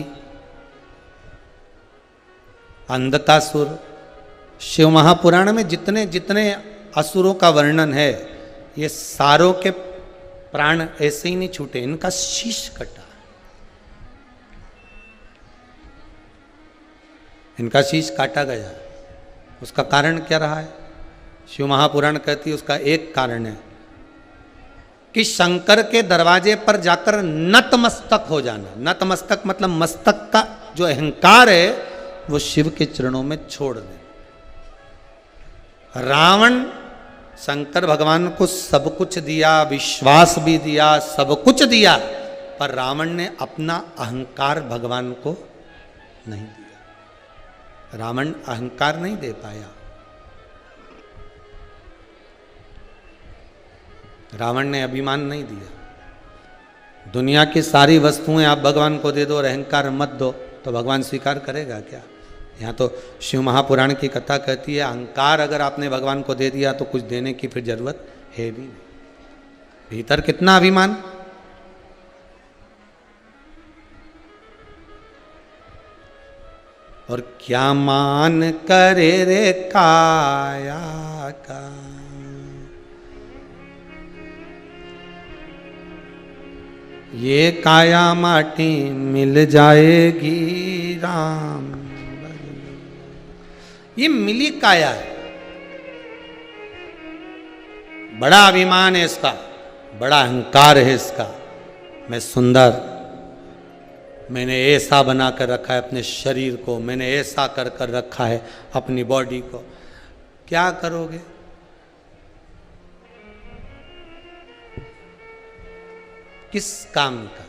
अंधकासुर, शिव महापुराण में जितने जितने असुरों का वर्णन है, ये सारों के प्राण ऐसे ही नहीं छूटे, इनका शीश कटा। इनका शीश काटा गया। उसका कारण क्या रहा है? शिव महापुराण कहती है उसका एक कारण है कि शंकर के दरवाजे पर जाकर नतमस्तक हो जाना। नतमस्तक मतलब मस्तक का जो अहंकार है वो शिव के चरणों में छोड़ देना। रावण शंकर भगवान को सब कुछ दिया, विश्वास भी दिया, सब कुछ दिया, पर रावण ने अपना अहंकार भगवान को नहीं दिया। रावण अहंकार नहीं दे पाया। रावण ने अभिमान नहीं दिया। दुनिया की सारी वस्तुएं आप भगवान को दे दो और अहंकार मत दो, तो भगवान स्वीकार करेगा क्या? यहाँ तो शिव महापुराण die कथा कहती है अहंकार अगर आपने भगवान को दे दिया तो कुछ देने की फिर जरूरत है भी नहीं। भीतर कितना अभिमान। और क्या मान करे रे काया का, ये काया माटी मिल जाएगी राम। ये मिली काया है। बड़ा अभिमान है इसका, बड़ा अहंकार है इसका। मैं सुंदर, मैंने ऐसा बना कर रखा है अपने शरीर को, मैंने ऐसा कर कर रखा है अपनी बॉडी को। क्या करोगे? किस काम का?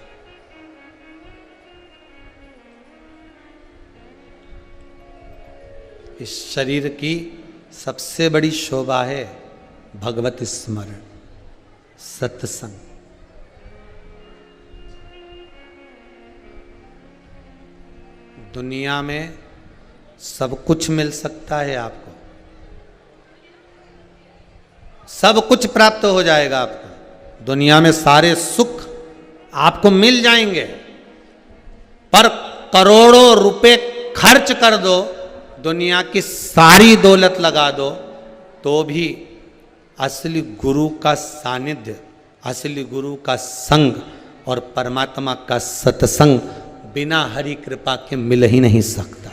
इस शरीर की सबसे बड़ी शोभा है भगवत स्मरण, सत्संग। दुनिया में सब कुछ मिल सकता है आपको, सब कुछ प्राप्त हो जाएगा आपको। दुनिया में सारे सुख आपको मिल जाएंगे, पर करोड़ों रुपए खर्च कर दो, दुनिया की सारी दौलत लगा दो, तो भी असली गुरु का सानिध्य, असली गुरु का संग और परमात्मा का सत्संग बिना हरि कृपा के मिल ही नहीं सकता।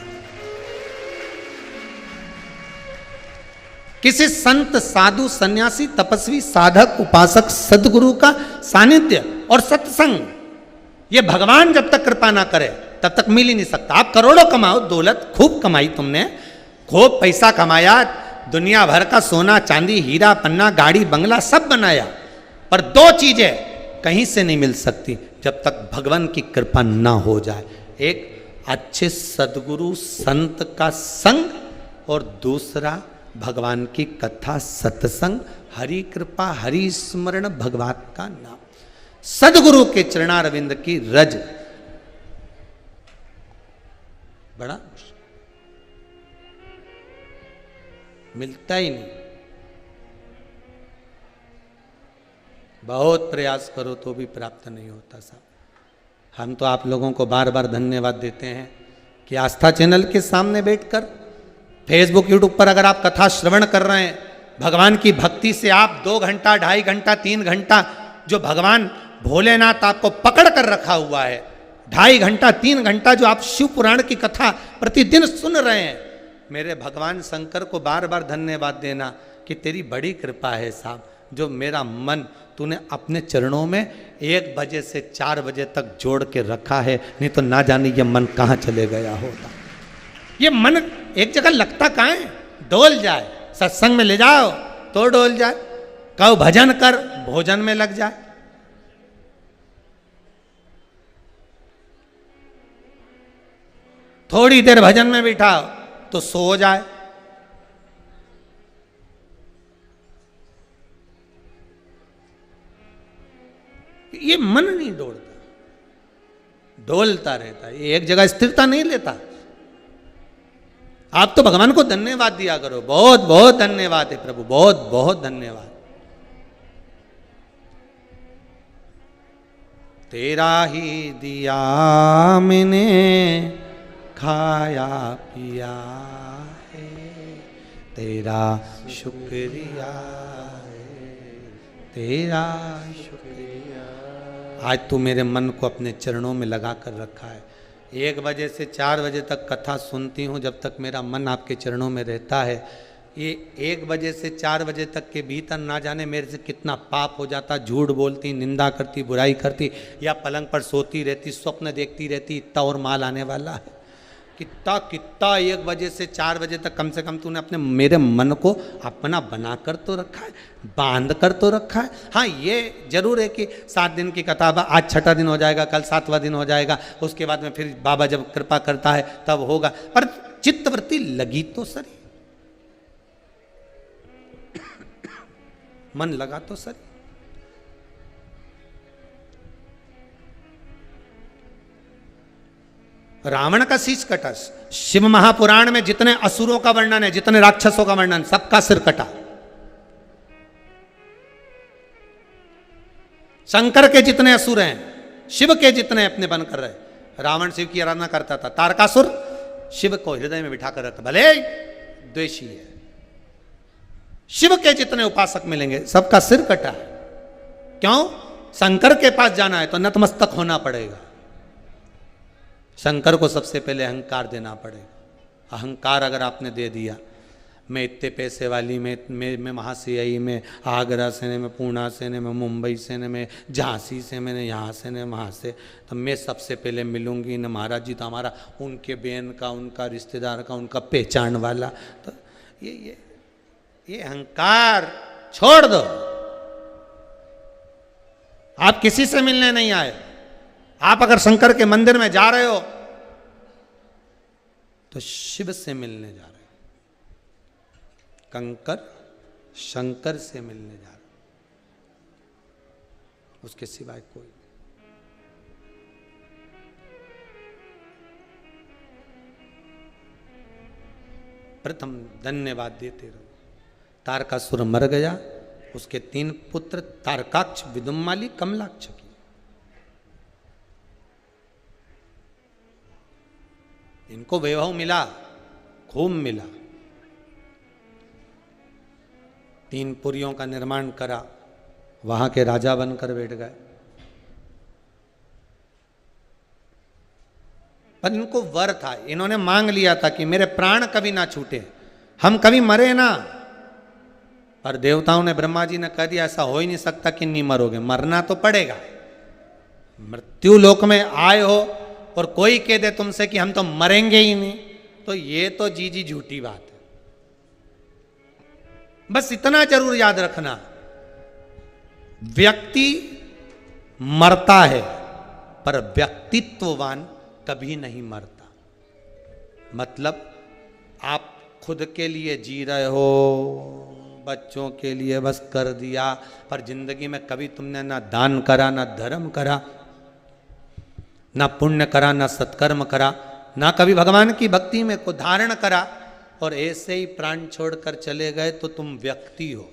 किसी संत, साधु, सन्यासी, तपस्वी, साधक, उपासक, सदगुरु का सानिध्य और सत्संग, ये भगवान जब तक कृपा ना करे तब तक मिल ही नहीं सकता। आप करोड़ों कमाओ, दौलत खूब कमाई तुमने, खूब पैसा कमाया, दुनिया भर का सोना चांदी हीरा पन्ना गाड़ी बंगला सब बनाया, पर दो चीजें कहीं से नहीं मिल सकती जब तक भगवान की कृपा ना हो जाए। एक अच्छे सदगुरु संत का संग और दूसरा भगवान की कथा सत्संग, हरि कृपा, हरि स्मरण, भगवान का नाम, सदगुरु के चरणारविंद की रज। बड़ा मिलता ही नहीं। बहुत प्रयास करो तो भी प्राप्त नहीं होता साहब। हम तो आप लोगों को बार बार धन्यवाद देते हैं कि आस्था चैनल के सामने बैठकर, फेसबुक यूट्यूब पर अगर आप कथा श्रवण कर रहे हैं, भगवान की भक्ति से आप 2 घंटा 2.5 घंटा 3 घंटा जो भगवान भोलेनाथ आपको पकड़ कर रखा हुआ है, 2.5 घंटा 3 घंटा जो आप शिव पुराण की कथा प्रतिदिन सुन रहे हैं, मेरे भगवान शंकर को बार बार धन्यवाद देना कि तेरी बड़ी कृपा है साहब, जो मेरा मन तूने अपने चरणों में 1 बजे से 4 बजे तक जोड़ के रखा है, नहीं तो ना जाने ये मन कहाँ चले गया होता। ये मन एक जगह लगता कहाँ है, डोल जाए, सत्संग में ले जाओ तो डोल जाए, कहो भजन कर भोजन में लग जाए। थोड़ी देर भजन में बिठाओ तो सो जाए। ये मन नहीं डोलता, डोलता रहता है, ये एक जगह स्थिरता नहीं लेता। आप तो भगवान को धन्यवाद दिया करो, बहुत बहुत धन्यवाद है प्रभु, बहुत बहुत धन्यवाद। तेरा ही दिया मैंने खाया पिया है, तेरा शुक्रिया है, तेरा शुक्रिया। आज तू मेरे मन को अपने चरणों में लगा कर रखा है। 1 बजे से 4 बजे तक कथा सुनती हूँ, जब तक मेरा मन आपके चरणों में रहता है। ये 1 बजे से 4 बजे तक के भीतर ना जाने मेरे से कितना पाप हो जाता, झूठ बोलती, निंदा करती, बुराई करती, या पलंग पर सोती रहती, स्वप्न देखती रहती, इतना और माल आने वाला है। कितना कितना 1 बजे से 4 बजे तक कम से कम तूने अपने मेरे मन को अपना बना कर तो रखा है, बांध कर तो रखा है। हाँ ये जरूर है कि 7 दिन की कथा, आज 6ठा दिन हो जाएगा, कल 7वां दिन हो जाएगा, उसके बाद में फिर बाबा जब कृपा करता है तब होगा, पर चित्तवृत्ति लगी तो सही, मन लगा तो सही। रावण का शीश कटा, शिव महापुराण में जितने असुरों का वर्णन है, जितने राक्षसों का वर्णन, सबका सिर कटा। शंकर के जितने असुर हैं, शिव के जितने अपने बन कर रहे, रावण शिव की आराधना करता था, तारकासुर शिव को हृदय में बिठा कर रखा, भले द्वेषी है। शिव के जितने उपासक मिलेंगे सबका सिर कटा है। क्यों? शंकर के पास जाना है तो नतमस्तक होना पड़ेगा। शंकर को सबसे पहले अहंकार देना पड़ेगा। अहंकार अगर आपने दे दिया, मैं इतने पैसे वाली, मैं वहाँ से आई, मैं आगरा से ने, मैं पूना से ने, मैं मुंबई से ने, मैं झांसी से, मैंने यहाँ से ने, वहाँ से, तो मैं सबसे पहले मिलूंगी न महाराज जी, तो हमारा उनके बहन का, उनका रिश्तेदार का, उनका पहचान वाला। तो ये अहंकार छोड़ दो। आप किसी से मिलने नहीं आए। आप अगर शंकर के मंदिर में जा रहे हो तो शिव से मिलने जा रहे हो, कंकर शंकर से मिलने जा रहे हो, उसके सिवाय कोई। प्रथम धन्यवाद देते रहो। तारकासुर मर गया, उसके 3 पुत्र तारकाक्ष, विदुम्माली, कमलाक्ष की। इनको वैभव मिला, खूब मिला। 3 पुरियों का निर्माण करा, वहां के राजा बनकर बैठ गए। पर इनको वर था, इन्होंने मांग लिया था कि मेरे प्राण कभी ना छूटे, हम कभी मरे ना। पर देवताओं ने, ब्रह्मा जी ने कह दिया ऐसा हो ही नहीं सकता कि नहीं मरोगे, मरना तो पड़ेगा। मृत्यु लोक में आए हो और कोई कह दे तुमसे कि हम तो मरेंगे ही नहीं, तो ये तो जी झूठी बात है। बस इतना जरूर याद रखना, व्यक्ति मरता है पर व्यक्तित्ववान कभी नहीं मरता। मतलब आप खुद के लिए जी रहे हो, बच्चों के लिए बस कर दिया, पर जिंदगी में कभी तुमने ना दान करा, ना धर्म करा, ना पुण्य करा, ना सत्कर्म करा, ना कभी भगवान की भक्ति में को धारण करा, और ऐसे ही प्राण छोड़कर चले गए तो तुम व्यक्ति हो।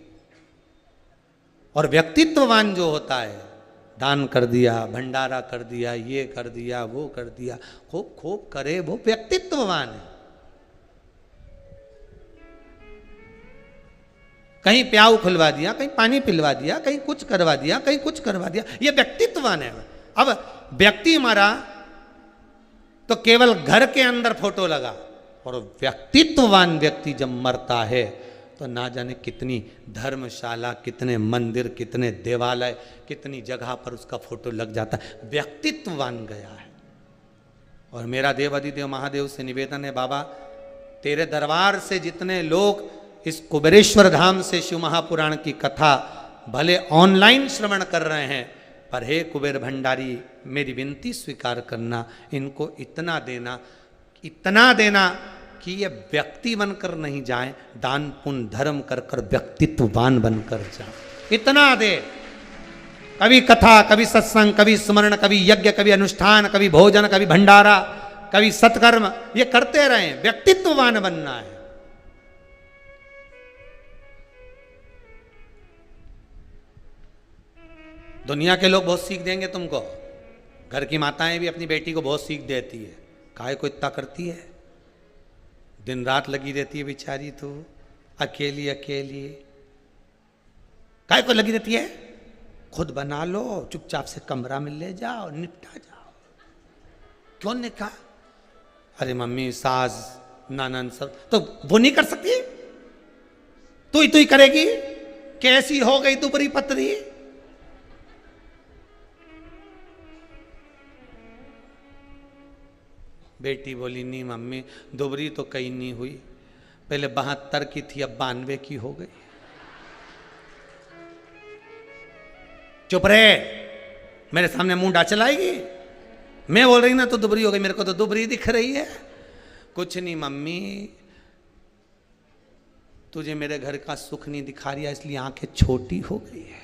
और व्यक्तित्ववान जो होता है, दान कर दिया, भंडारा कर दिया, ये कर दिया, वो कर दिया, खूब खूब करे, वो व्यक्तित्ववान है। कहीं प्याऊ खुलवा दिया, कहीं पानी पिलवा दिया, कहीं कुछ करवा दिया, कहीं कुछ करवा दिया, ये व्यक्तित्ववान है। अब व्यक्ति मरा तो केवल घर के अंदर फोटो लगा, और व्यक्तित्ववान व्यक्ति जब मरता है तो ना जाने कितनी धर्मशाला, कितने मंदिर, कितने देवालय, कितनी जगह पर उसका फोटो लग जाता है। व्यक्तित्ववान गया है। और मेरा देवाधिदेव महादेव से निवेदन है, बाबा तेरे दरबार से जितने लोग इस कुबेरेश्वर धाम से शिव महापुराण की कथा भले ऑनलाइन श्रवण कर रहे हैं, पर हे कुबेर भंडारी, मेरी विनती स्वीकार करना, इनको इतना देना कि ये व्यक्ति बनकर नहीं जाए, दान पुण्य धर्म कर कर व्यक्तित्ववान बनकर जाए। इतना दे, कभी कथा, कभी सत्संग, कभी स्मरण, कभी यज्ञ, कभी अनुष्ठान, कभी भोजन, कभी भंडारा, कभी सत्कर्म, ये करते रहें, व्यक्तित्ववान बनना है। दुनिया के लोग बहुत सीख देंगे तुमको, घर की माताएं भी अपनी बेटी को बहुत सीख देती है, काहे को इतना करती है, दिन रात लगी रहती है बेचारी, तो अकेली काहे को लगी रहती है, खुद बना लो, चुपचाप से कमरा में ले जाओ, निपटा जाओ। क्यों ने कहा, अरे मम्मी सास नानन सब तो वो नहीं कर सकती, तू ही करेगी, कैसी हो गई तू बड़ी पतरी। बेटी बोली नहीं मम्मी, दुबरी तो कहीं नहीं हुई, पहले 72 की थी, अब 92 की हो गई। चुप रहे, मेरे सामने मुंह डाल चलाएगी, मैं बोल रही ना तो दुबरी हो गई, मेरे को तो दुबरी दिख रही है। कुछ नहीं मम्मी, तुझे मेरे घर का सुख नहीं दिखा रही है, इसलिए आंखें छोटी हो गई है,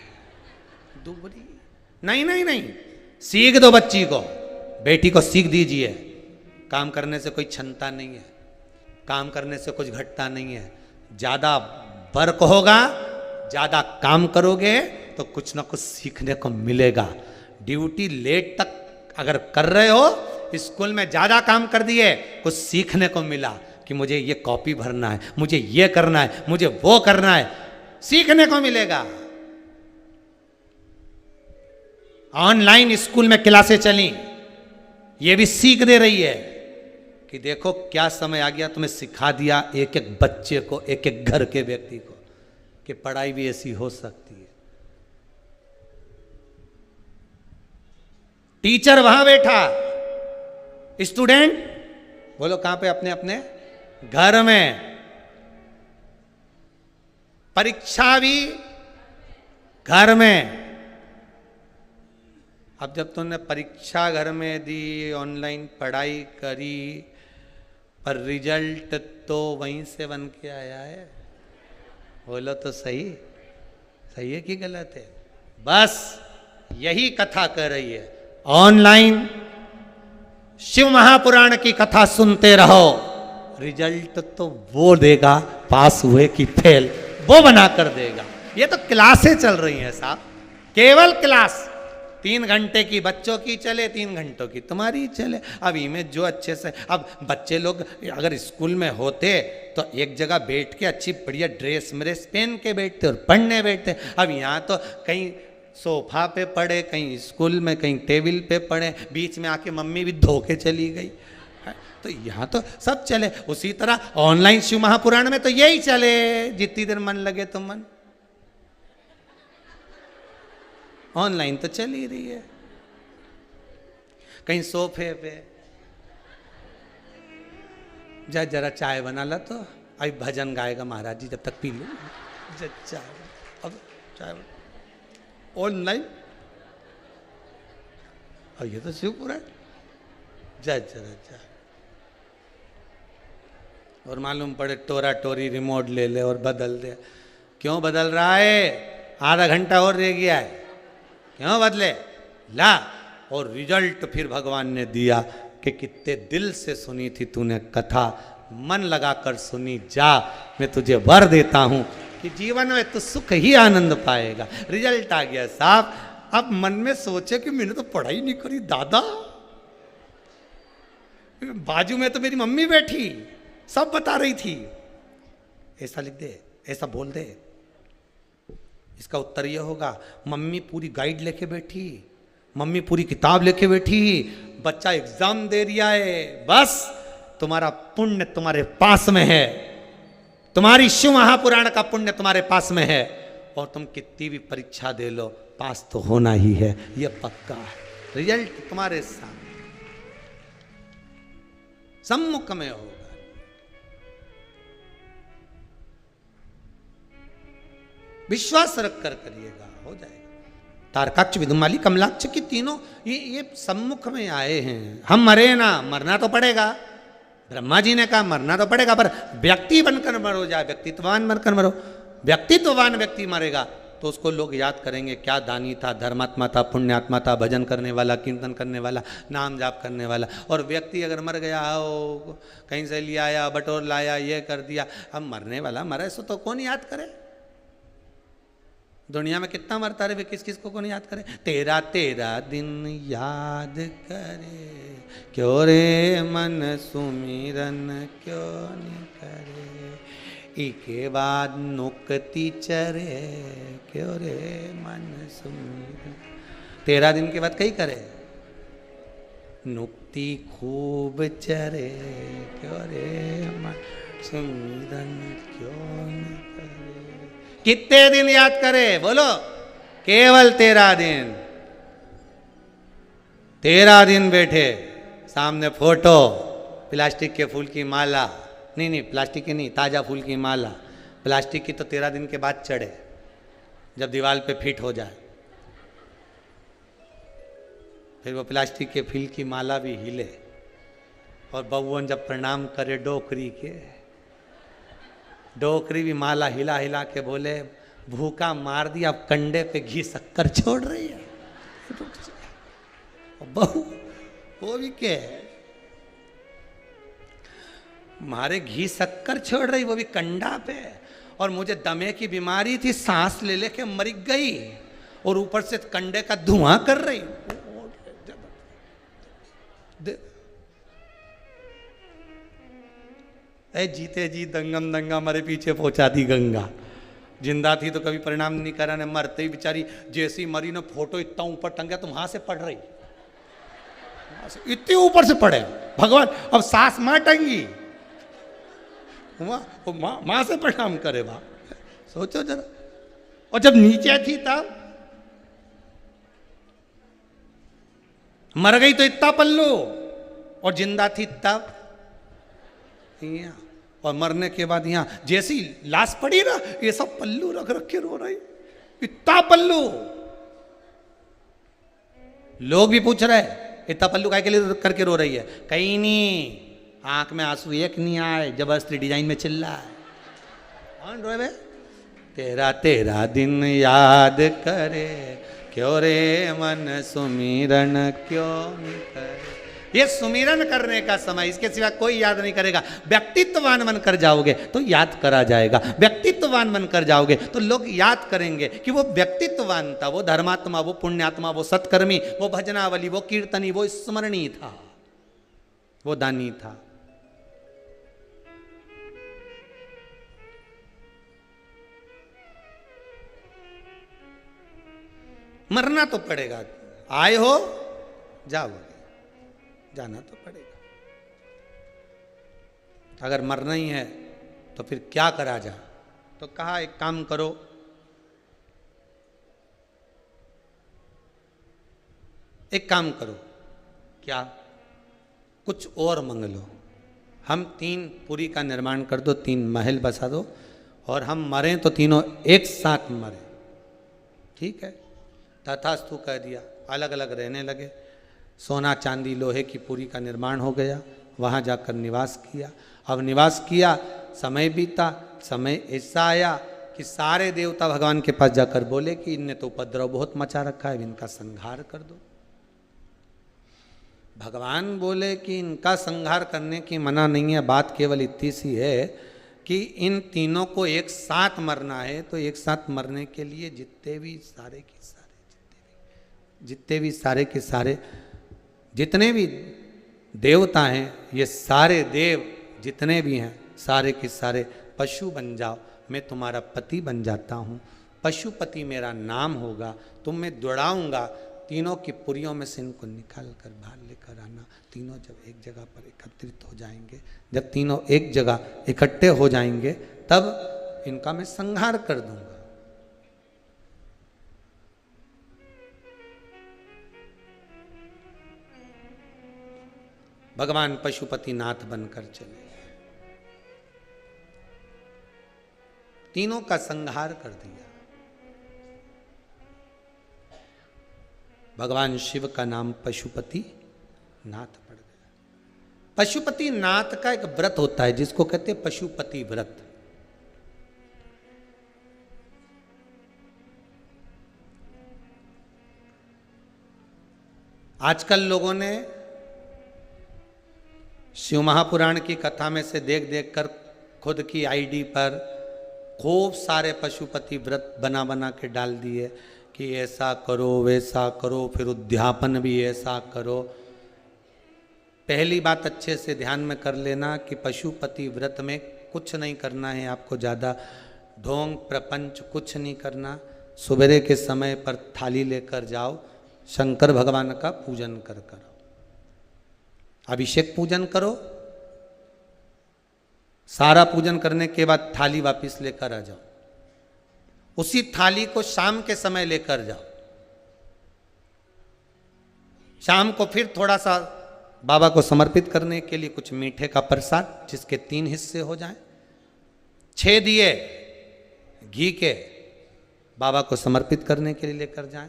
दुबरी नहीं, सीख दो बच्ची को, बेटी को सीख दीजिए, काम करने से कोई क्षमता नहीं है, काम करने से कुछ घटता नहीं है, ज्यादा वर्क होगा, ज्यादा काम करोगे तो कुछ ना कुछ सीखने को मिलेगा। ड्यूटी लेट तक अगर कर रहे हो, स्कूल में ज्यादा काम कर दिए, कुछ सीखने को मिला कि मुझे ये कॉपी भरना है, मुझे ये करना है, मुझे वो करना है, सीखने को मिलेगा। ऑनलाइन स्कूल में क्लासें चली, ये भी सीख दे रही है कि देखो क्या समय आ गया, तुम्हें सिखा दिया एक एक बच्चे को, एक एक घर के व्यक्ति को, कि पढ़ाई भी ऐसी हो सकती है। टीचर वहां बैठा, स्टूडेंट बोलो कहां पे, अपने अपने घर में, परीक्षा भी घर में। अब जब तुमने परीक्षा घर में दी, ऑनलाइन पढ़ाई करी, पर रिजल्ट तो वहीं से बन के आया है, बोलो तो सही है कि गलत है? बस यही कथा कर रही है, ऑनलाइन शिव महापुराण की कथा सुनते रहो, रिजल्ट तो वो देगा, पास हुए कि फेल वो बना कर देगा। ये तो क्लासें चल रही हैं साहब, केवल क्लास, 3 घंटे की बच्चों की चले, 3 घंटों की तुम्हारी चले। अब इमें जो अच्छे से, अब बच्चे लोग अगर स्कूल में होते तो एक जगह बैठ के अच्छी बढ़िया ड्रेस व्रेस पहन के बैठते और पढ़ने बैठते। अब यहाँ तो कहीं सोफा पे पड़े, कहीं स्कूल में, कहीं टेबल पे पड़े, बीच में आके मम्मी भी धो के चली गई। तो यहाँ तो सब चले। उसी तरह ऑनलाइन शिव महापुराण में तो यही चले, जितनी देर मन लगे तो मन, ऑनलाइन तो चल ही रही है। कहीं सोफे पे जा, जरा चाय बना ला, तो अभी भजन गाएगा महाराज जी, जब तक पी लो चाय। अब चाय ऑनलाइन, और ये तो शिवपुराण, जा जरा चाय। और मालूम पड़े टोरा टोरी रिमोट ले ले और बदल दे। क्यों बदल रहा है? आधा घंटा और रह गया है, क्यों बदले? ला। और रिजल्ट फिर भगवान ने दिया कि कितने दिल से सुनी थी तूने कथा, मन लगाकर सुनी, जा मैं तुझे वर देता हूं कि जीवन में तो सुख ही आनंद पाएगा। रिजल्ट आ गया साहब। अब मन में सोचे कि मैंने तो पढ़ाई नहीं करी दादा, बाजू में तो मेरी मम्मी बैठी सब बता रही थी, ऐसा लिख दे, ऐसा बोल दे। इसका उत्तर यह होगा, मम्मी पूरी गाइड लेके बैठी, मम्मी पूरी किताब लेके बैठी, बच्चा एग्जाम दे रिया है, बस तुम्हारा पुण्य तुम्हारे पास में है, तुम्हारी शिव महापुराण का पुण्य तुम्हारे पास में है, और तुम कितनी भी परीक्षा दे लो पास तो होना ही है, यह पक्का है। रिजल्ट तुम्हारे सामने सम्मुख में होगा। विश्वास रख कर करिएगा, हो जाएगा। तारकाक्ष, विदुमाली, कमलाक्ष की तीनों ये सम्मुख में आए हैं। हम मरे ना, मरना तो पड़ेगा। ब्रह्मा जी ने कहा मरना तो पड़ेगा, पर व्यक्ति बनकर मरो, जाए व्यक्तित्ववान बनकर मरो। व्यक्तित्ववान व्यक्ति मरेगा तो उसको लोग याद करेंगे, क्या दानी था, धर्मात्मा था, पुण्यात्मा था, भजन करने वाला, कीर्तन करने वाला, नाम जाप करने वाला। और व्यक्ति अगर मर गया हो, कहीं से लिया आया, बटोर लाया, ये कर दिया, अब मरने वाला मरे सो तो कौन याद करे? दुनिया में कितना मरता रहे, किस किस को कौन याद करे? तेरा तेरा दिन याद करे, क्यों रे मन सुमिरन क्यों नहीं करे, इके बाद नुकती चरे, क्यों रे मन सुमिरन। 13 दिन के बाद कहीं करे, नुकती खूब चरे, क्यों रे मन सुमिरन क्यों नहीं करे। कितने दिन याद करे? बोलो, केवल 13 दिन। 13 दिन बैठे, सामने फोटो, प्लास्टिक के फूल की माला, नहीं प्लास्टिक की नहीं, ताजा फूल की माला। प्लास्टिक की तो 13 दिन के बाद चढ़े, जब दीवार पे फिट हो जाए। फिर वो प्लास्टिक के फूल की माला भी हिले, और बउवन जब प्रणाम करे डोकरी के, डोकरी भी माला हिला हिला के बोले, भूखा मार दिया, अब कंडे पे घी शक्कर छोड़ रही है। बहू वो भी क्या है, मारे घी शक्कर छोड़ रही, वो भी कंडा पे। और मुझे दमे की बीमारी थी, सांस ले लेके मर गई, और ऊपर से कंडे का धुआं कर रही। ए जीते जी दंगम दंगा मरे पीछे पहुंचा दी गंगा। जिंदा थी तो कभी परिणाम नहीं करा, ने मरते ही बेचारी जैसी मरी ने फोटो इतना ऊपर टंगा तो वहां से पड़ रही, इतने ऊपर से पड़े भगवान। अब सास मां टंगी, मां से प्रणाम करे बा, सोचो जरा। और जब नीचे थी तब मर गई तो इतना पल्लू, और जिंदा थी तब यहाँ, और मरने के बाद यहाँ जैसी लाश पड़ी ना, ये सब पल्लू रख रख के रो रही, इतना पल्लू। लोग भी पूछ रहे इतना पल्लू काय के लिए करके रो रही है? कहीं नहीं, आंख में आंसू एक नहीं आए, जबरदस्ती डिजाइन में चिल्ला है। कौन रोए? 13 दिन याद करे, क्यों रे मन सुमिरन क्यों नहीं करे। ये सुमिरन करने का समय, इसके सिवा कोई याद नहीं करेगा। व्यक्तित्ववान बनकर जाओगे तो याद करा जाएगा, व्यक्तित्ववान बनकर जाओगे तो लोग याद करेंगे कि वो व्यक्तित्ववान था, वो धर्मात्मा, वो पुण्यात्मा, वो सत्कर्मी, वो भजनावली, वो कीर्तनी, वो स्मरणी था, वो दानी था। मरना तो पड़ेगा, आए हो जाओगे, जाना तो पड़ेगा। अगर मरना ही है तो फिर क्या करा जाए? तो कहा एक काम करो, एक काम करो, क्या? कुछ और मंग लो। हम 3 पुरी का निर्माण कर दो, 3 महल बसा दो, और हम मरें तो तीनों एक साथ मरें। ठीक है, तथास्तु कह दिया। अलग अलग रहने लगे। सोना चांदी लोहे की पुरी का निर्माण हो गया, वहाँ जाकर निवास किया। अब निवास किया, समय बीता, समय ऐसा आया कि सारे देवता भगवान के पास जाकर बोले कि इनने तो उपद्रव बहुत मचा रखा है, इनका संहार कर दो। भगवान बोले कि इनका संहार करने की मना नहीं है, बात केवल इतनी सी है कि इन तीनों को एक साथ मरना है। तो एक साथ मरने के लिए जितने भी सारे के सारे जितने भी देवता हैं, ये सारे देव जितने भी हैं, सारे के सारे पशु बन जाओ, मैं तुम्हारा पति बन जाता हूँ, पशुपति मेरा नाम होगा, तुम मैं दौड़ाऊँगा। तीनों की पुरियों में से इनको निकाल कर बाहर लेकर आना। तीनों जब एक जगह पर एकत्रित हो जाएंगे, जब तीनों एक जगह इकट्ठे हो जाएंगे, तब इनका मैं संहार कर दूंगा। भगवान पशुपति नाथ बनकर चले, तीनों का संहार कर दिया। भगवान शिव का नाम पशुपति नाथ पड़ गया। पशुपति नाथ का एक व्रत होता है जिसको कहते हैं पशुपति व्रत। आजकल लोगों ने शिव महापुराण की कथा में से देख देख कर खुद की आईडी पर खूब सारे पशुपति व्रत बना बना के डाल दिए कि ऐसा करो वैसा करो, फिर उद्यापन भी ऐसा करो। पहली बात अच्छे से ध्यान में कर लेना कि पशुपति व्रत में कुछ नहीं करना है आपको, ज़्यादा ढोंग प्रपंच कुछ नहीं करना। सवेरे के समय पर थाली लेकर जाओ, शंकर भगवान का पूजन कर करो, अभिषेक पूजन करो, सारा पूजन करने के बाद थाली वापस लेकर आ जाओ। उसी थाली को शाम के समय लेकर जाओ। शाम को फिर थोड़ा सा बाबा को समर्पित करने के लिए कुछ मीठे का प्रसाद, जिसके 3 हिस्से हो जाएं। 6 दिए घी के बाबा को समर्पित करने के लिए लेकर जाएं।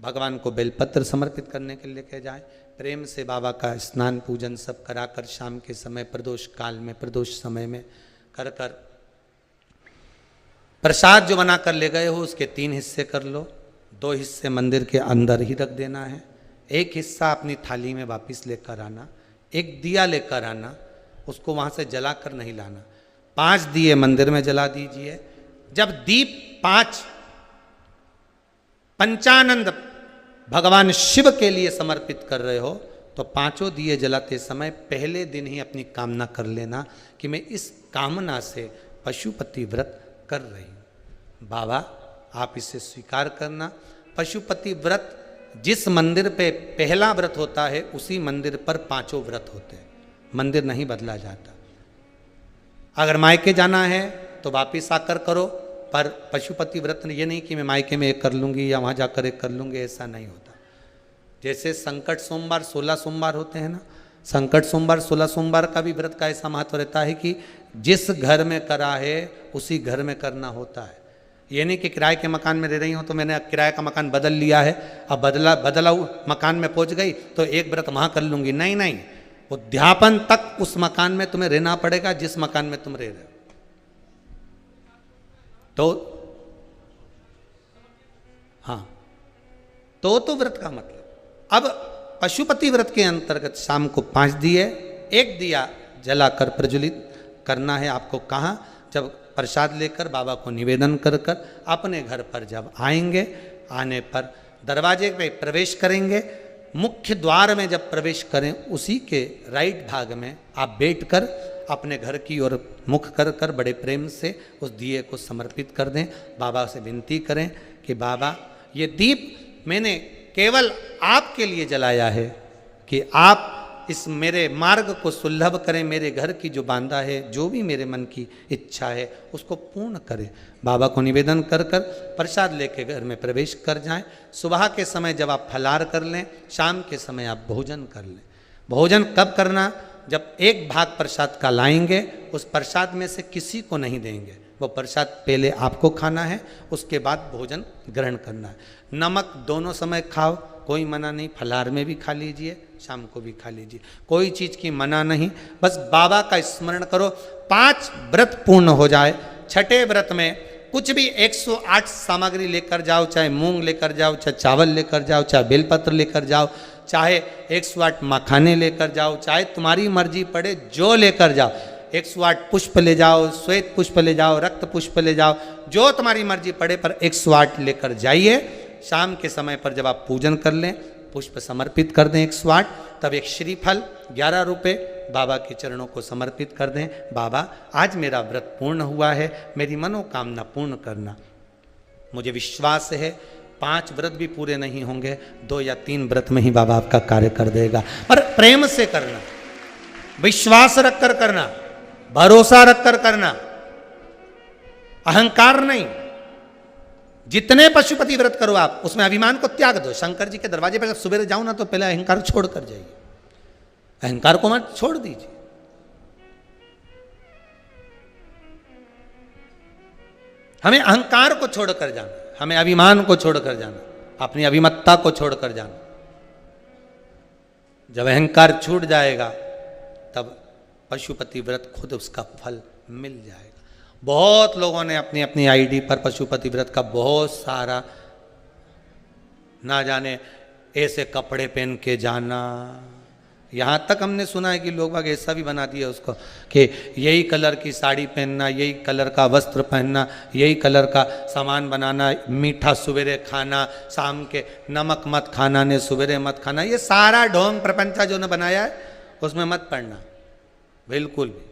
भगवान को बेलपत्र समर्पित करने के लिए लेकर जाएं। प्रेम से बाबा का स्नान पूजन सब कराकर शाम के समय प्रदोष काल में, प्रदोष समय में कर कर प्रसाद जो बना कर ले गए हो उसके 3 हिस्से कर लो। 2 हिस्से मंदिर के अंदर ही रख देना है, 1 हिस्सा अपनी थाली में वापस लेकर आना। 1 दिया लेकर आना, उसको वहां से जलाकर नहीं लाना। 5 दिए मंदिर में जला दीजिए। जब दीप 5 पंचानंद भगवान शिव के लिए समर्पित कर रहे हो तो 5 दिए जलाते समय पहले दिन ही अपनी कामना कर लेना कि मैं इस कामना से पशुपति व्रत कर रही हूं। बाबा आप इसे स्वीकार करना। पशुपति व्रत जिस मंदिर पे पहला व्रत होता है उसी मंदिर पर 5 व्रत होते हैं, मंदिर नहीं बदला जाता। अगर मायके जाना है तो वापिस आकर करो, पर पशुपति व्रत ये नहीं कि मैं मायके में 1 कर लूँगी या वहाँ जाकर 1 कर लूँगी, ऐसा नहीं होता। जैसे संकट सोमवार 16 सोमवार होते हैं ना, संकट सोमवार 16 सोमवार का भी व्रत का ऐसा महत्व रहता है कि जिस घर में करा है उसी घर में करना होता है। ये नहीं कि किराए के मकान में रह रही हूँ तो मैंने किराए का मकान बदल लिया है, अब बदला मकान में पहुँच गई तो 1 व्रत वहाँ कर लूँगी। नहीं नहीं, उद्यापन तक उस मकान में तुम्हें रहना पड़ेगा जिस मकान में तुम रह रहे हो। तो हाँ, तो व्रत का मतलब। अब पशुपति व्रत के अंतर्गत शाम को 5 दिए, 1 दिया जलाकर प्रज्वलित करना है आपको। कहाँ? जब प्रसाद लेकर बाबा को निवेदन कर कर अपने घर पर जब आएंगे, आने पर दरवाजे पे प्रवेश करेंगे, मुख्य द्वार में जब प्रवेश करें उसी के राइट भाग में आप बैठकर अपने घर की ओर मुख कर कर बड़े प्रेम से उस दिए को समर्पित कर दें। बाबा से विनती करें कि बाबा ये दीप मैंने केवल आपके लिए जलाया है कि आप इस मेरे मार्ग को सुलभ करें, मेरे घर की जो बांधा है, जो भी मेरे मन की इच्छा है उसको पूर्ण करें। बाबा को निवेदन कर कर प्रसाद लेके घर में प्रवेश कर जाएं। सुबह के समय जब आप फलाहार कर लें, शाम के समय आप भोजन कर लें। भोजन कब करना? जब 1 भाग प्रसाद का लाएंगे, उस प्रसाद में से किसी को नहीं देंगे, वो प्रसाद पहले आपको खाना है, उसके बाद भोजन ग्रहण करना है। नमक दोनों समय खाओ, कोई मना नहीं, फलाहार में भी खा लीजिए, शाम को भी खा लीजिए, कोई चीज़ की मना नहीं। बस बाबा का स्मरण करो। 5 व्रत पूर्ण हो जाए। 6ठे व्रत में कुछ भी 108 सामग्री लेकर जाओ, चाहे मूंग लेकर जाओ, चाहे चावल लेकर जाओ, चाहे बेलपत्र लेकर जाओ, चाहे 108 मखाने लेकर जाओ, चाहे तुम्हारी मर्जी पड़े जो लेकर जाओ। 108 पुष्प ले जाओ, श्वेत पुष्प ले जाओ, रक्त पुष्प ले जाओ, जो तुम्हारी मर्जी पड़े, पर 108 लेकर जाइए। शाम के समय पर जब आप पूजन कर लें, पुष्प समर्पित कर दें 108, तब एक श्रीफल 11 रुपये बाबा के चरणों को समर्पित कर दें। बाबा आज मेरा व्रत पूर्ण हुआ है, मेरी मनोकामना पूर्ण करना। मुझे विश्वास है 5 व्रत भी पूरे नहीं होंगे, 2 या 3 व्रत में ही बाबा आपका कार्य कर देगा। पर प्रेम से करना, विश्वास रखकर करना, भरोसा रखकर करना, अहंकार नहीं। जितने पशुपति व्रत करो आप, उसमें अभिमान को त्याग दो। शंकर जी के दरवाजे पर जब सुबह जाओ ना तो पहले अहंकार छोड़ कर जाइए, अहंकार को मत छोड़ दीजिए। हमें अहंकार को छोड़कर जाना, हमें अभिमान को छोड़कर जाना। अपनी अभिमत्ता को छोड़कर जाना। जब अहंकार छूट जाएगा तब पशुपति व्रत खुद उसका फल मिल जाएगा। बहुत लोगों ने अपनी अपनी आईडी पर पशुपति व्रत का बहुत सारा, ना जाने ऐसे कपड़े पहन के जाना, यहाँ तक हमने सुना है कि लोग बाग ऐसा भी बना दिया उसको कि यही कलर की साड़ी पहनना, यही कलर का वस्त्र पहनना, यही कलर का सामान बनाना, मीठा सवेरे खाना, शाम के नमक मत खाना ने सवेरे मत खाना, ये सारा ढोंग प्रपंचा जो ने बनाया है उसमें मत पड़ना बिल्कुल भी।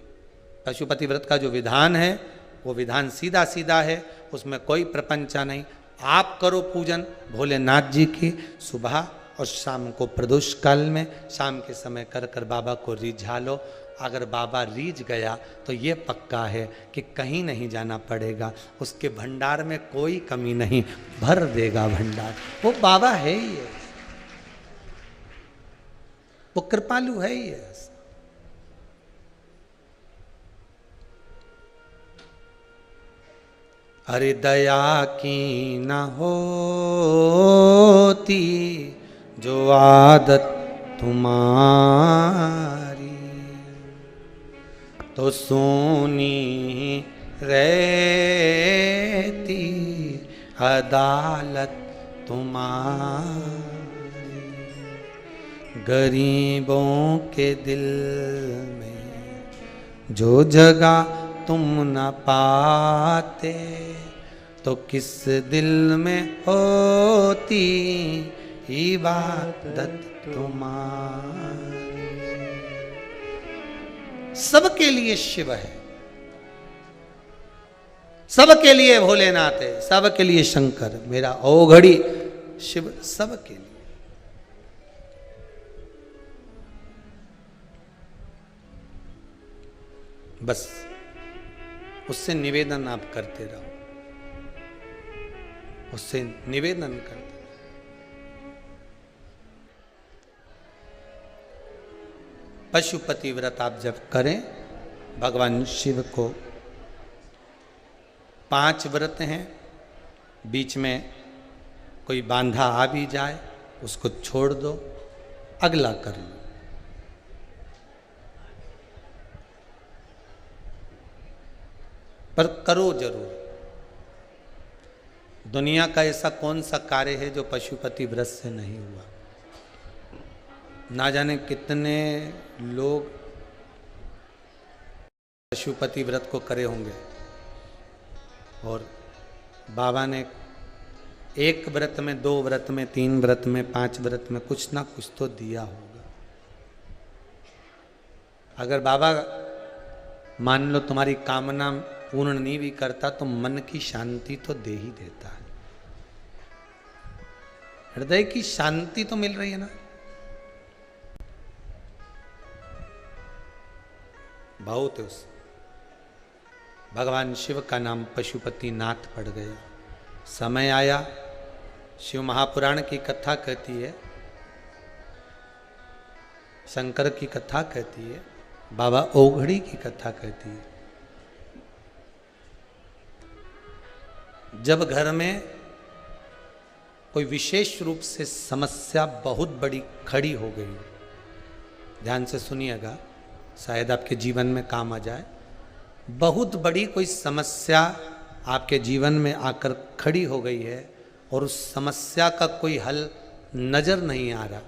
पशुपति व्रत का जो विधान है वो विधान सीधा सीधा है, उसमें कोई प्रपंचा नहीं। आप करो पूजन भोलेनाथ जी की सुबह और शाम को प्रदोष काल में, शाम के समय कर कर बाबा को रिझा लो। अगर बाबा रीझ गया तो ये पक्का है कि कहीं नहीं जाना पड़ेगा, उसके भंडार में कोई कमी नहीं, भर देगा भंडार। वो बाबा है ही है, वो कृपालु है ही है। अरे दया की न होती जो आदत तुम्हारी, तो सोनी रहती अदालत तुम्हारी। गरीबों के दिल में जो जगह तुम न पाते, तो किस दिल में होती इबादत तुम्हारी। सबके लिए शिव है, सबके लिए भोलेनाथ है, सबके लिए शंकर, मेरा ओघड़ी शिव सबके लिए। बस उससे निवेदन आप करते रहो, उससे निवेदन करते। पशुपति व्रत आप जब करें, भगवान शिव को 5 व्रत हैं, बीच में कोई बांधा आ भी जाए उसको छोड़ दो, अगला कर लो। पर करो जरूर। दुनिया का ऐसा कौन सा कार्य है जो पशुपति व्रत से नहीं हुआ। ना जाने कितने लोग पशुपति व्रत को करे होंगे, और बाबा ने 1 व्रत में, 2 व्रत में, 3 व्रत में, 5 व्रत में कुछ ना कुछ तो दिया होगा। अगर बाबा मान लो तुम्हारी कामना पूर्ण नहीं भी करता तो मन की शांति तो दे ही देता है। हृदय की शांति तो मिल रही है ना। बहुत उस भगवान शिव का नाम पशुपति नाथ पड़ गया। समय आया, शिव महापुराण की कथा कहती है, शंकर की कथा कहती है, बाबा ओघड़ी की कथा कहती है। जब घर में कोई विशेष रूप से समस्या बहुत बड़ी खड़ी हो गई, ध्यान से सुनिएगा, शायद आपके जीवन में काम आ जाए। बहुत बड़ी कोई समस्या आपके जीवन में आकर खड़ी हो गई है और उस समस्या का कोई हल नजर नहीं आ रहा,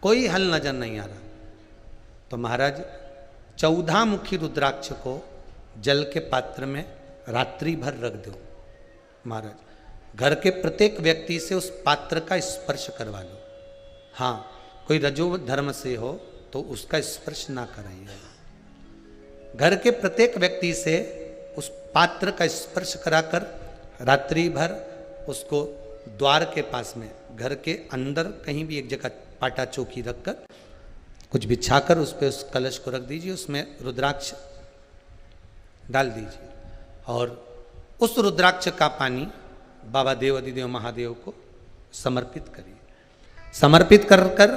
कोई हल नजर नहीं आ रहा, तो महाराज 14 मुखी रुद्राक्ष को जल के पात्र में रात्रि भर रख दो। महाराज घर के प्रत्येक व्यक्ति से उस पात्र का स्पर्श करवा लो। हाँ, कोई रजो धर्म से हो तो उसका स्पर्श ना कराइए। घर के प्रत्येक व्यक्ति से उस पात्र का स्पर्श कराकर रात्रि भर उसको द्वार के पास में, घर के अंदर कहीं भी एक जगह पाटा चौकी रखकर कुछ बिछाकर उस पर उस कलश को रख दीजिए, उसमें रुद्राक्ष डाल दीजिए और उस रुद्राक्ष का पानी बाबा देव अधिदेव महादेव को समर्पित करिए। समर्पित कर कर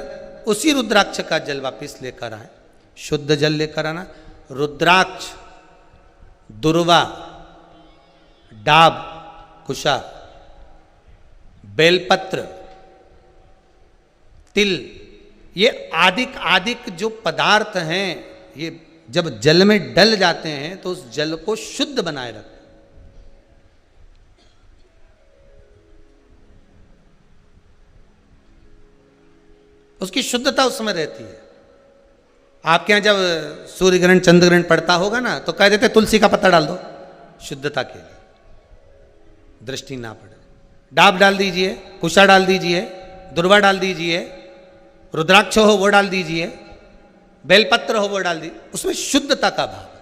उसी रुद्राक्ष का जल वापिस लेकर आए, शुद्ध जल लेकर आना। रुद्राक्ष, दुर्वा, डाब, कुशा, बेलपत्र, तिल, ये आदिक आदिक जो पदार्थ हैं, ये जब जल में डल जाते हैं तो उस जल को शुद्ध बनाए रखते हैं। उसकी शुद्धता उसमें रहती है। आपके यहां जब सूर्य ग्रहण चंद्र ग्रहण पड़ता होगा ना, तो कह देते तुलसी का पत्ता डाल दो, शुद्धता के लिए, दृष्टि ना पड़े। डाब डाल दीजिए, कुशा डाल दीजिए, दुर्वा डाल दीजिए, रुद्राक्ष हो वो डाल दीजिए, बेलपत्र हो वो डाल दीजिए, उसमें शुद्धता का भाव है।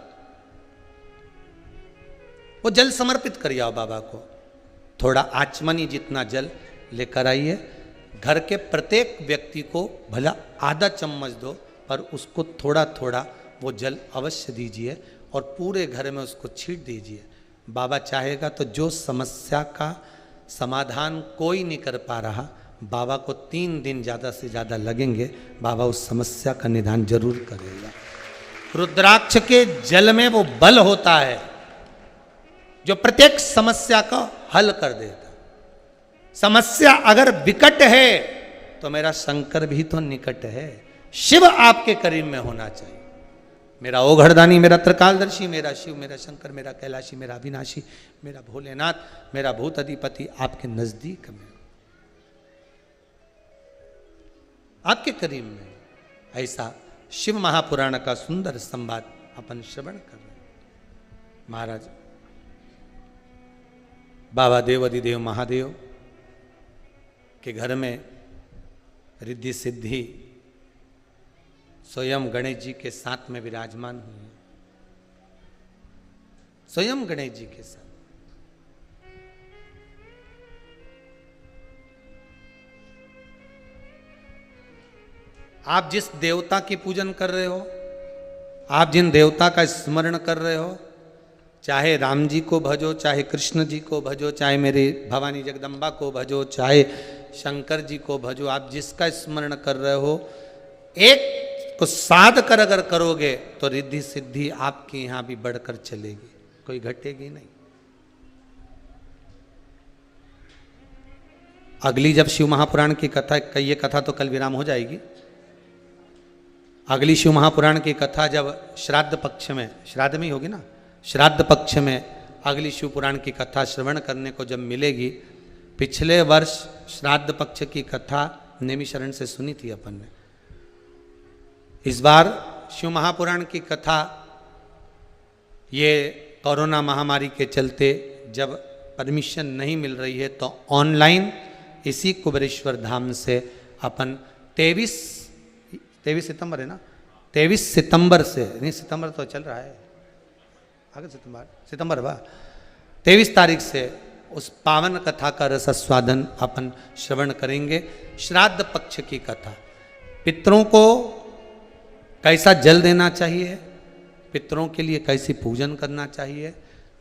वो जल समर्पित करिए आओ बाबा को। थोड़ा आचमनी जितना जल लेकर आइए, घर के प्रत्येक व्यक्ति को भला आधा चम्मच दो, पर उसको थोड़ा थोड़ा वो जल अवश्य दीजिए और पूरे घर में उसको छीट दीजिए। बाबा चाहेगा तो जो समस्या का समाधान कोई नहीं कर पा रहा, बाबा को 3 दिन ज़्यादा से ज़्यादा लगेंगे, बाबा उस समस्या का निदान जरूर करेगा। रुद्राक्ष के जल में वो बल होता है जो प्रत्येक समस्या का हल कर देता। समस्या अगर विकट है तो मेरा शंकर भी तो निकट है। शिव आपके करीब में होना चाहिए। मेरा ओघड़दानी, मेरा त्रिकालदर्शी, मेरा शिव, मेरा शंकर, मेरा कैलाशी, मेरा अविनाशी, मेरा भोलेनाथ, मेरा भूत अधिपति आपके नजदीक में, आपके करीब में। ऐसा शिव महापुराण का सुंदर संवाद अपन श्रवण कर रहे हैं। महाराज बाबा देव अधिदेव महादेव के घर में रिद्धि सिद्धि स्वयं गणेश जी के साथ में विराजमान हुए, स्वयं गणेश जी के साथ। आप जिस देवता की पूजन कर रहे हो, आप जिन देवता का स्मरण कर रहे हो, चाहे राम जी को भजो, चाहे कृष्ण जी को भजो, चाहे मेरी भवानी जगदम्बा को भजो, चाहे शंकर जी को भजो, आप जिसका स्मरण कर रहे हो, एक को साध कर अगर करोगे तो रिद्धि सिद्धि आपके यहां भी बढ़कर चलेगी, कोई घटेगी नहीं। अगली जब शिव महापुराण की कथा, ये कथा तो कल विराम हो जाएगी। अगली शिव महापुराण की कथा जब श्राद्ध पक्ष में, श्राद्ध में ही होगी ना, श्राद्ध पक्ष में अगली शिव पुराण की कथा श्रवण करने को जब मिलेगी। पिछले वर्ष श्राद्ध पक्ष की कथा नेमिशरण से सुनी थी अपन ने। इस बार शिव महापुराण की कथा ये कोरोना महामारी के चलते जब परमिशन नहीं मिल रही है, तो ऑनलाइन इसी कुबेरेश्वर धाम से अपन 23 सितंबर है ना, 23 सितंबर से, नहीं सितंबर तो चल रहा है, आगे सितंबर बा 23 तारीख से उस पावन कथा का रसास्वादन अपन श्रवण करेंगे। श्राद्ध पक्ष की कथा, पितरों को कैसा जल देना चाहिए, पितरों के लिए कैसी पूजन करना चाहिए,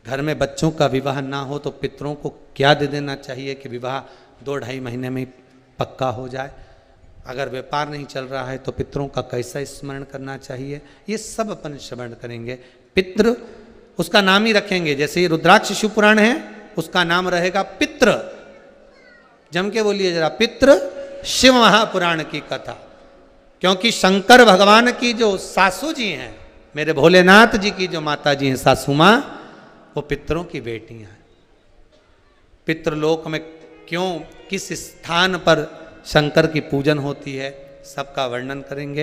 घर में बच्चों का विवाह ना हो तो पितरों को क्या दे देना चाहिए कि विवाह 2-2.5 महीने में पक्का हो जाए, अगर व्यापार नहीं चल रहा है तो पितरों का कैसा स्मरण करना चाहिए, ये सब अपन श्रवण करेंगे। पितृ उसका नाम ही रखेंगे, जैसे ये रुद्राक्ष शिव पुराण है उसका नाम रहेगा पितृ। जम के बोलिए जरा, पितृ शिव महापुराण की कथा। क्योंकि शंकर भगवान की जो सासू जी हैं, मेरे भोलेनाथ जी की जो माता जी हैं सासू माँ, वो पितरों की बेटियां हैं। पितृलोक में क्यों, किस स्थान पर शंकर की पूजन होती है, सबका वर्णन करेंगे।